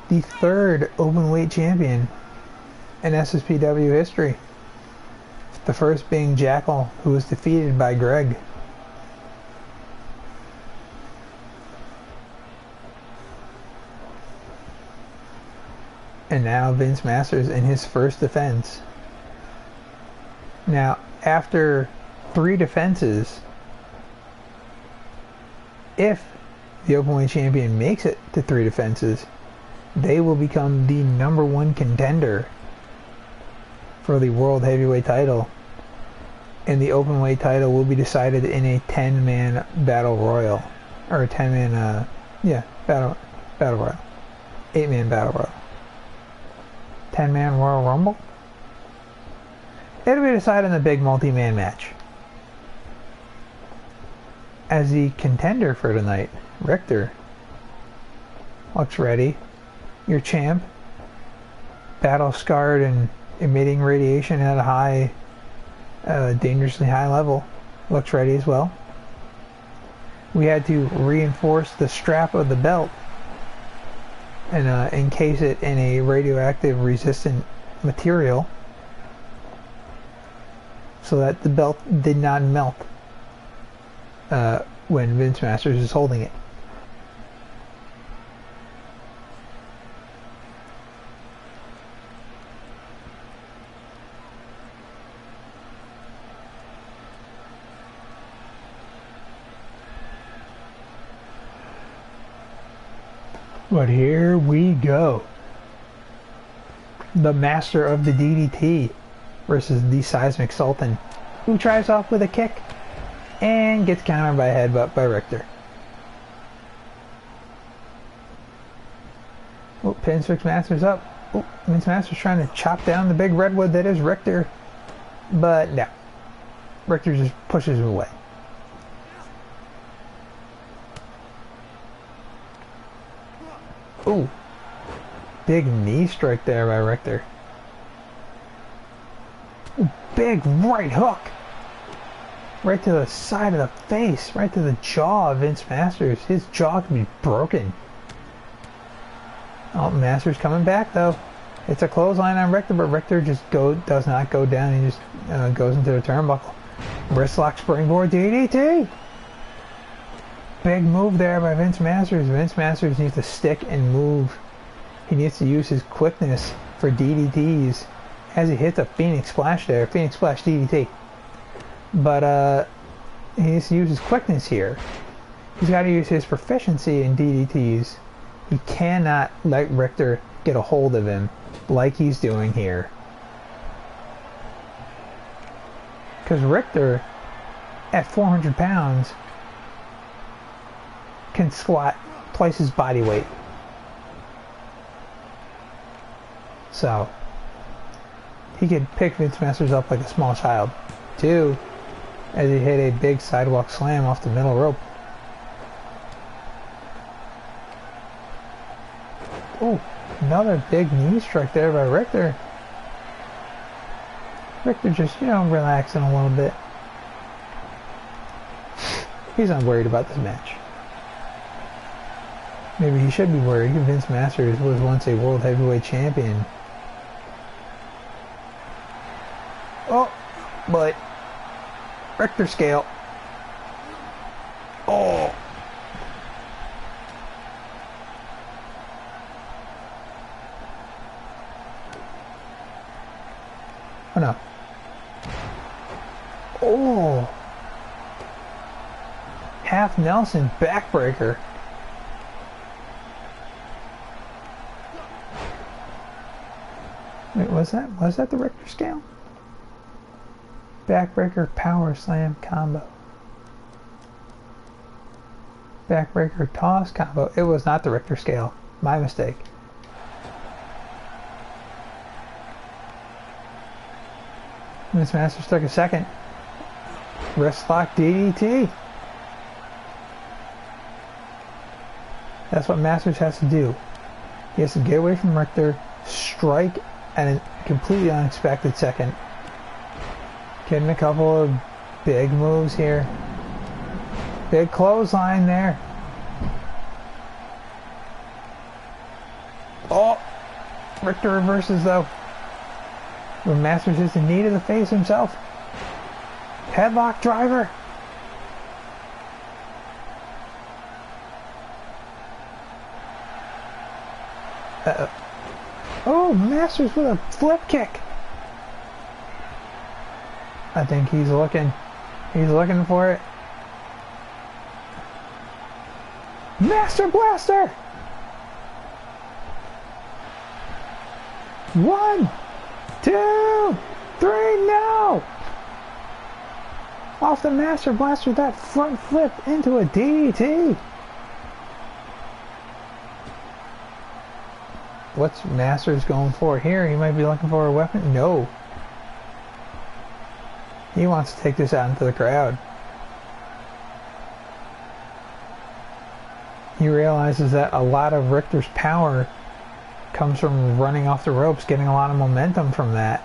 the third openweight champion in SSPW history. The first being Jackal, who was defeated by Greg. And now Vince Masters in his first defense. Now, after 3 defenses, if the openweight champion makes it to 3 defenses, they will become the #1 contender for the World Heavyweight title. And the openweight title will be decided in a 10-man battle royal. Or a 10-man, battle royal. 8-man battle royal. 10-man Royal Rumble? It'll be decided in the big multi-man match. As the contender for tonight, Richter looks ready. Your champ, battle scarred and emitting radiation at a high, dangerously high level, looks ready as well. We had to reinforce the strap of the belt and encase it in a radioactive resistant material so that the belt did not melt when Vince Masters is holding it. But here we go. The master of the DDT versus the Seismic Sultan, who tries off with a kick and gets countered by a headbutt by Richter. Oh, pins Vince Masters up. Oh, Vince Masters trying to chop down the big redwood that is Richter. But no. Richter just pushes him away. Ooh, big knee strike there by Richter. Ooh, big right hook. Right to the side of the face, right to the jaw of Vince Masters. His jaw can be broken. Oh, Masters coming back though. It's a clothesline on Richter, but Richter just does not go down. He just goes into the turnbuckle. Wristlock springboard DDT. Big move there by Vince Masters. Vince Masters needs to stick and move. He needs to use his quickness for DDTs as he hits a Phoenix Splash there. Phoenix Splash DDT. But he needs to use his quickness here. He's got to use his proficiency in DDTs. He cannot let Richter get a hold of him like he's doing here. Because Richter, at 400 pounds, can squat twice his body weight. So he could pick Vince Masters up like a small child. 2, as he hit a big sidewalk slam off the middle rope. Oh, another big knee strike there by Richter. Richter just, relaxing a little bit. He's not worried about this match. Maybe he should be worried. Vince Masters was once a World Heavyweight Champion. Oh, but Richter scale. Oh. Oh no. Oh. Half Nelson backbreaker. Wait, was that the Richter scale? Backbreaker power slam combo. Backbreaker toss combo. It was not the Richter scale. My mistake. Vince Masters took a second. Wrist lock DDT. That's what Masters has to do. He has to get away from Richter, strike at a completely unexpected second. Getting a couple of big moves here. Big clothesline there. Oh! Richter reverses though. But Masters is in need of the face himself. Headlock driver. Oh, Masters with a flip kick. I think he's looking for it. Master Blaster. 1, 2, 3, no! Off the Master Blaster, that front flip into a DDT. What's Masters going for here? He might be looking for a weapon? No. He wants to take this out into the crowd. He realizes that a lot of Richter's power comes from running off the ropes, getting a lot of momentum from that.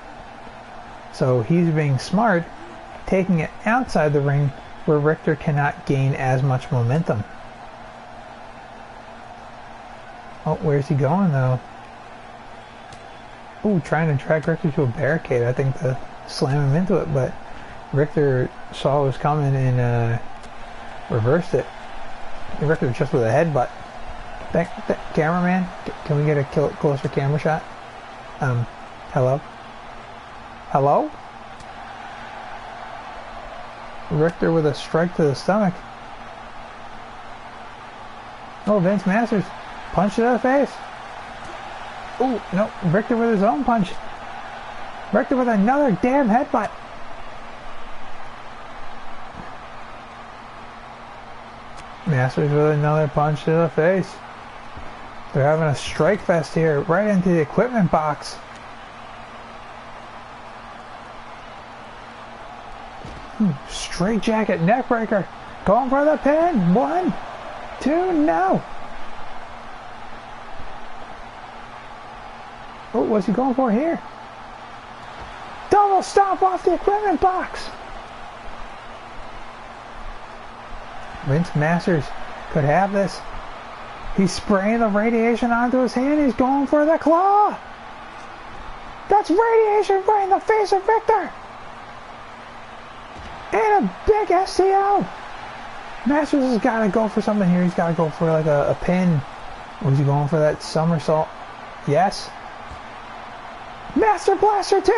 So he's being smart, taking it outside the ring where Richter cannot gain as much momentum. Oh, where's he going though? Ooh, trying to drag Richter to a barricade, I think, to slam him into it, but Richter saw it was coming and reversed it. Richter just with a headbutt. That cameraman, can we get a closer camera shot? Hello? Hello? Richter with a strike to the stomach. Oh, Vince Masters punched it in the face. Oh, no, Richter with his own punch. Richter with another damn headbutt. Masters with another punch to the face. They're having a strike fest here, right into the equipment box. Straight jacket neckbreaker. Going for the pin. 1, 2, no. Oh, what's he going for here? Double stomp off the equipment box. Vince Masters could have this. He's spraying the radiation onto his hand. He's going for the claw. That's radiation right in the face of Richter. And a big STO. Masters has got to go for something here. He's got to go for like a pin. Or is he going for that somersault? Yes. Master Blaster 2.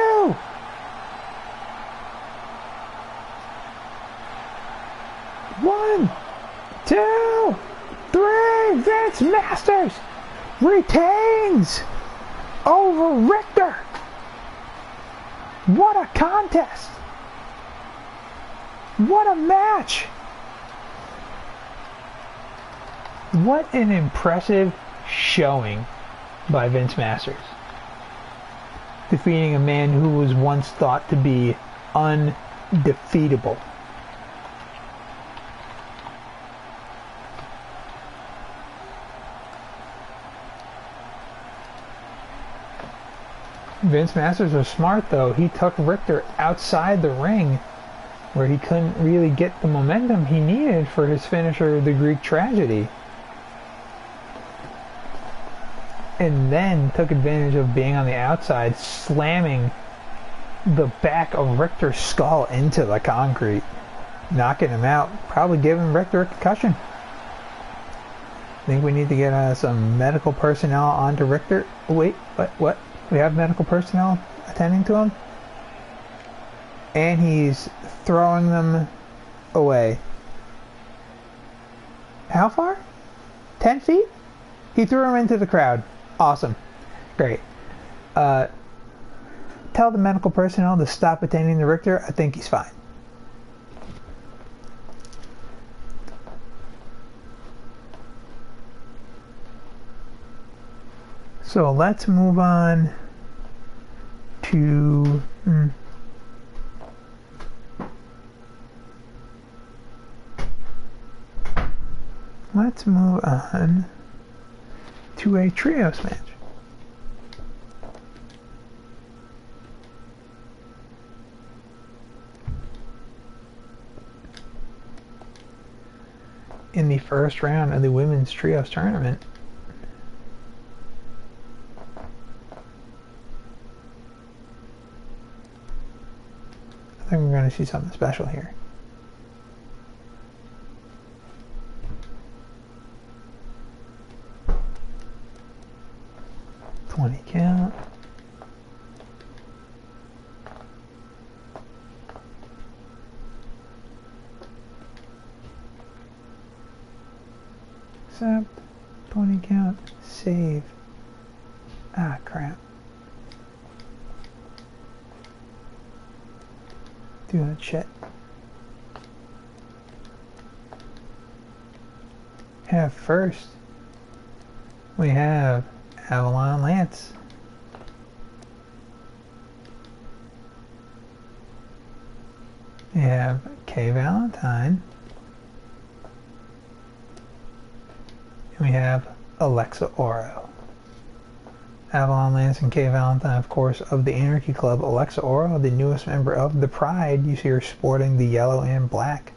1, 2, 3. Vince Masters retains over Richter. What a contest. What a match. What an impressive showing by Vince Masters. Defeating a man who was once thought to be undefeatable. Vince Masters was smart though. He took Richter outside the ring where he couldn't really get the momentum he needed for his finisher, the Greek Tragedy. And then took advantage of being on the outside, slamming the back of Richter's skull into the concrete, knocking him out, probably giving Richter a concussion. I think we need to get some medical personnel onto Richter. Oh, wait, what? We have medical personnel attending to him? And he's throwing them away. How far? 10 feet? He threw him into the crowd. Awesome. Great. Tell the medical personnel to stop attending to Richter. I think he's fine. So let's move on to let's move on to a trios match. In the first round of the women's trios tournament, I think we're going to see something special here. Count. Accept. 20 count. Save. Ah, crap. Do that shit. Have first. We have Avalon Lance. We have Kay Valentine. And we have Alexa Oro. Avalon Lance and Kay Valentine, of course, of the Anarchy Club. Alexa Oro, the newest member of the Pride. You see her sporting the yellow and black.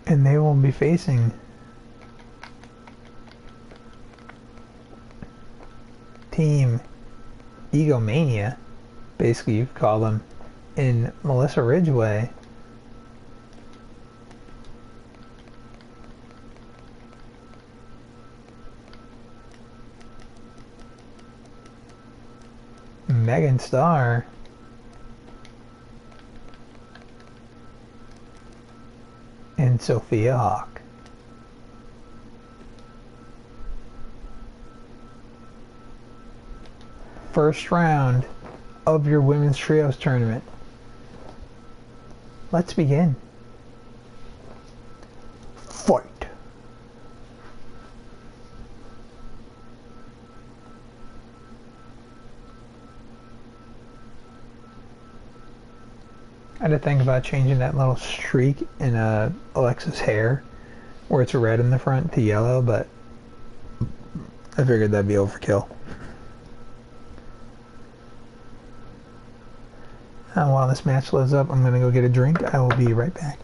And they will be facing Team Egomania, basically you could call them, in Melissa Ridgway, Megan Starr, and Sophia Hawk. First round of your women's trios tournament. Let's begin. Fight. I had to think about changing that little streak in Alexa's hair where it's red in the front to yellow, but I figured that'd be overkill. And while this match loads up, I'm going to go get a drink. I will be right back.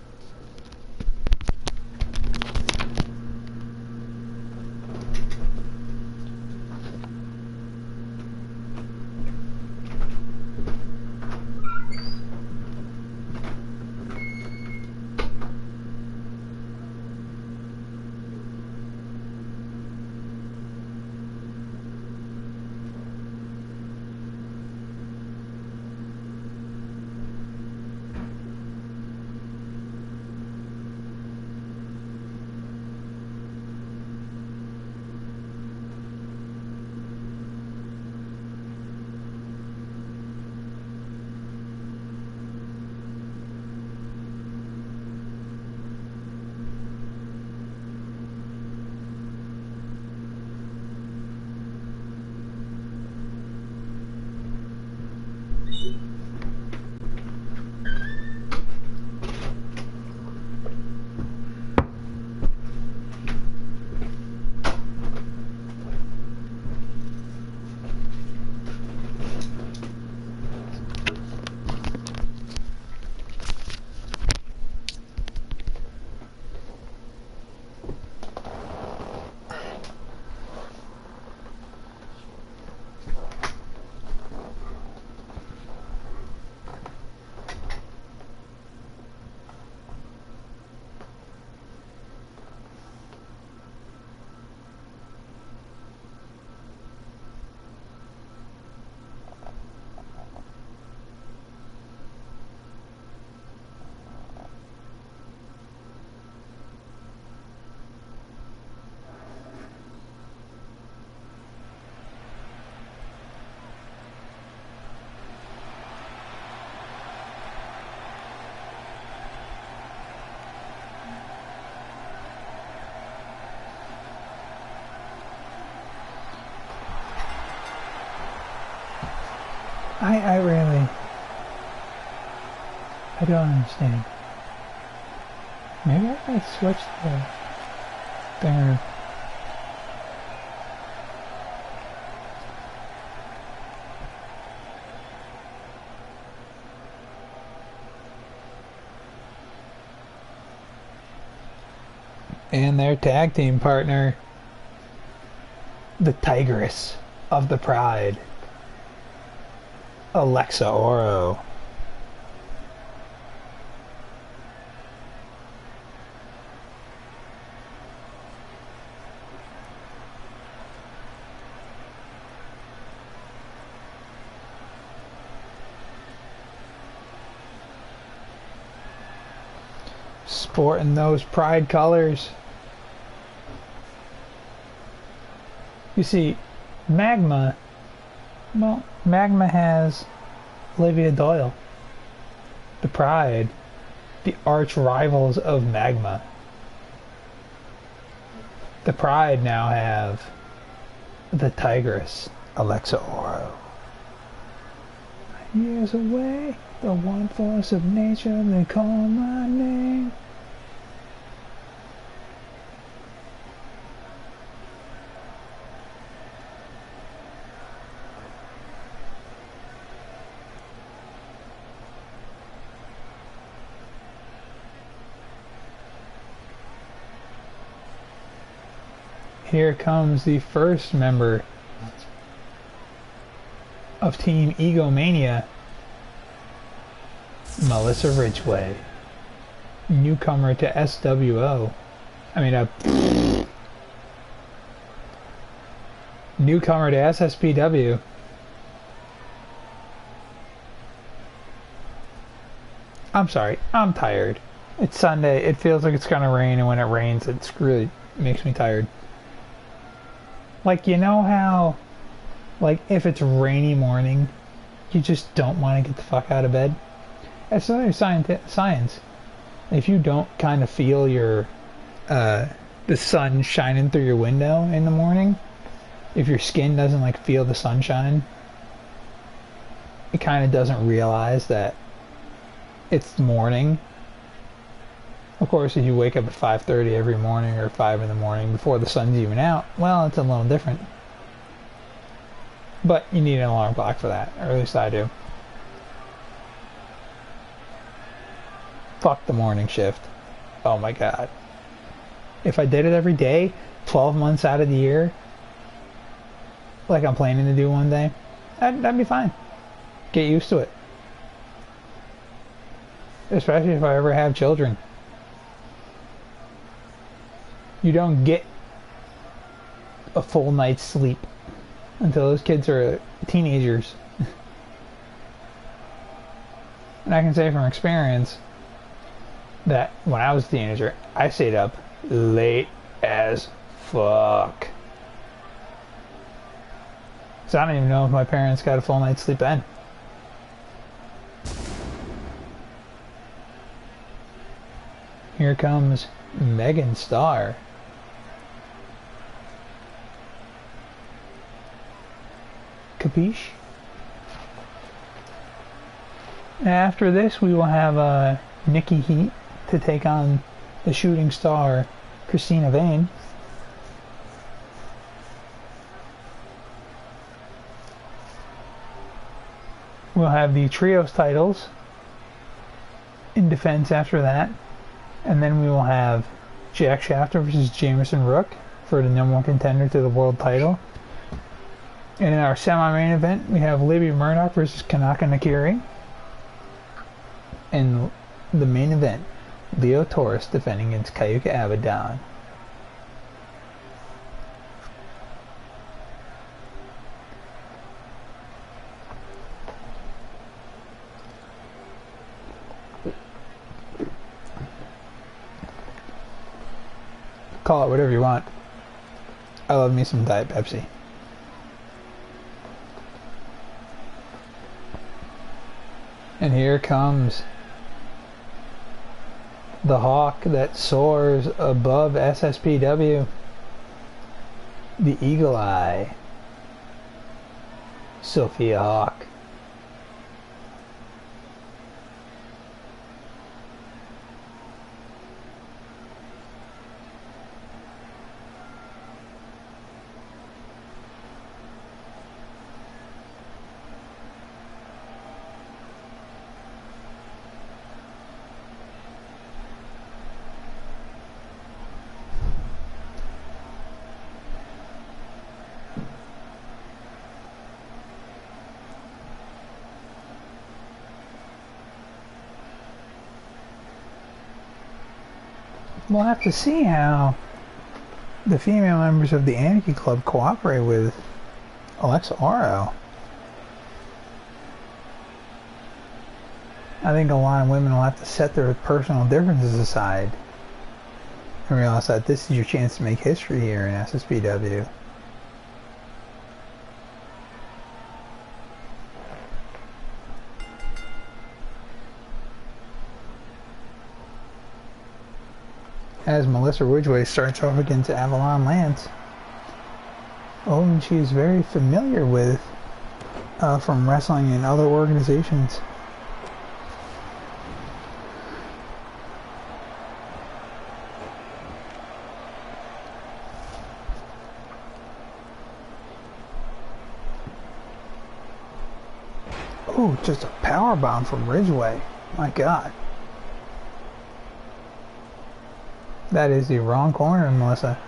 I really... I don't understand. Maybe I might switch the thing. And their tag team partner, the Tigress of the Pride, Alexa Oro. Sporting those Pride colors. You see, Magma, well, Magma has Olivia Doyle, the Pride, the arch rivals of Magma. The Pride now have the Tigress, Alexa Oro. Years away, the one force of nature, they call my name. Here comes the first member of Team Egomania, Melissa Ridgway, newcomer to SWO. Newcomer to SSPW. I'm sorry, I'm tired. It's Sunday, it feels like it's gonna rain, and when it rains, it really makes me tired. Like, you know how, like, if it's a rainy morning, you just don't want to get the fuck out of bed? It's another science. If you don't kind of feel your, the sun shining through your window in the morning, if your skin doesn't, like, feel the sunshine, it kind of doesn't realize that it's morning. Of course, if you wake up at 5:30 every morning or 5 in the morning before the sun's even out, well, it's a little different. But you need an alarm clock for that, or at least I do. Fuck the morning shift. Oh my god. If I did it every day, 12 months out of the year, like I'm planning to do one day, that'd be fine. Get used to it. Especially if I ever have children. You don't get a full night's sleep until those kids are teenagers. And I can say from experience that when I was a teenager, I stayed up late as fuck. So I don't even know if my parents got a full night's sleep then. Here comes Megan Starr. Capiche? After this, we will have Nikki Heat to take on the shooting star Christina Vane. We'll have the trios titles in defense after that. And then we will have Jack Shafter versus Jameson Rook for the number one contender to the world title. And in our semi-main event, we have Libby Murdoch versus Kanaka Nakiri. And the main event, Leo Torres defending against Kayuka Abaddon. Call it whatever you want. I love me some Diet Pepsi. And here comes the hawk that soars above SSPW. The Eagle Eye. Sophia Hawk. We'll have to see how the female members of the Anarchy Club cooperate with Alexa Oro. I think a lot of women will have to set their personal differences aside and realize that this is your chance to make history here in SSPW. As Melissa Ridgway starts off against Avalon Lance, she's very familiar with from wrestling in other organizations. Oh, just a power bomb from Ridgway. My God. That is the wrong corner, Melissa.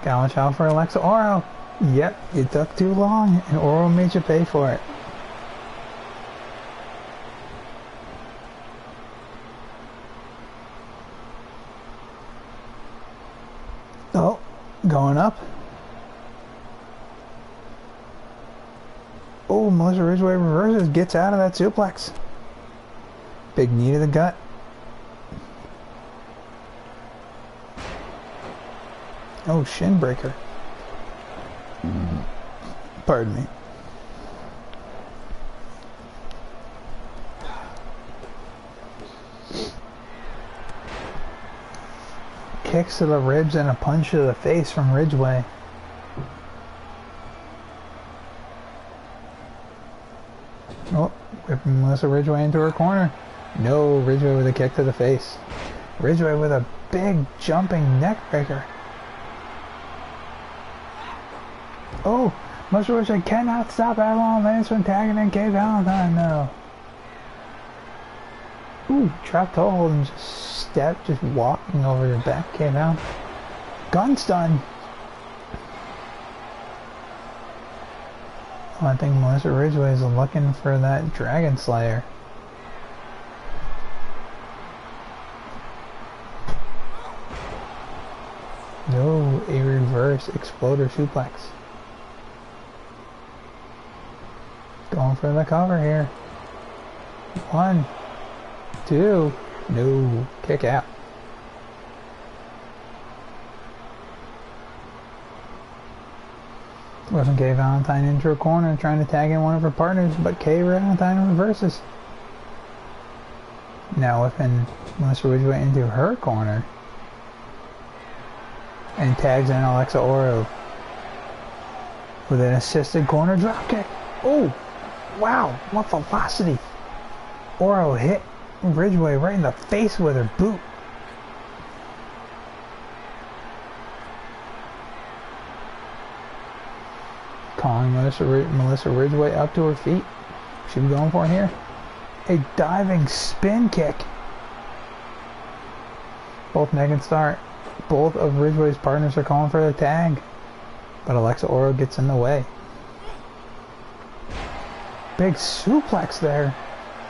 Gotta watch out for Alexa Oro. Yep, you took too long, and Oro made you pay for it. Oh, going up. Oh, Melissa Ridgway reverses, gets out of that suplex. Big knee to the gut. Oh, shin breaker. Pardon me. Kicks to the ribs and a punch to the face from Ridgway. Oh, whipping Melissa Ridgway into her corner. No, Ridgway with a kick to the face. Ridgway with a big jumping neck breaker. Oh, Melissa Ridgway cannot stop Avalon Lance from tagging in Kay Valentine, no. Ooh, trapped hold and just walking over the back, Kay Valentine. Gun stun. Oh, I think Melissa Ridgway is looking for that Dragon Slayer. No, a reverse exploder suplex. Going for the cover here. 1, 2, no, kick out. Wasn't Kay Valentine into her corner trying to tag in one of her partners, but Kay Valentine reverses. Now whipping Melissa Ridgway into her corner and tags in Alexa Oro with an assisted corner dropkick. Oh! Wow, what velocity! Oro hit Ridgway right in the face with her boot. Calling Melissa Ridgway up to her feet. She be going for it here. A diving spin kick. Both Megan Starr, both of Ridgway's partners are calling for the tag, but Alexa Oro gets in the way. Big suplex there.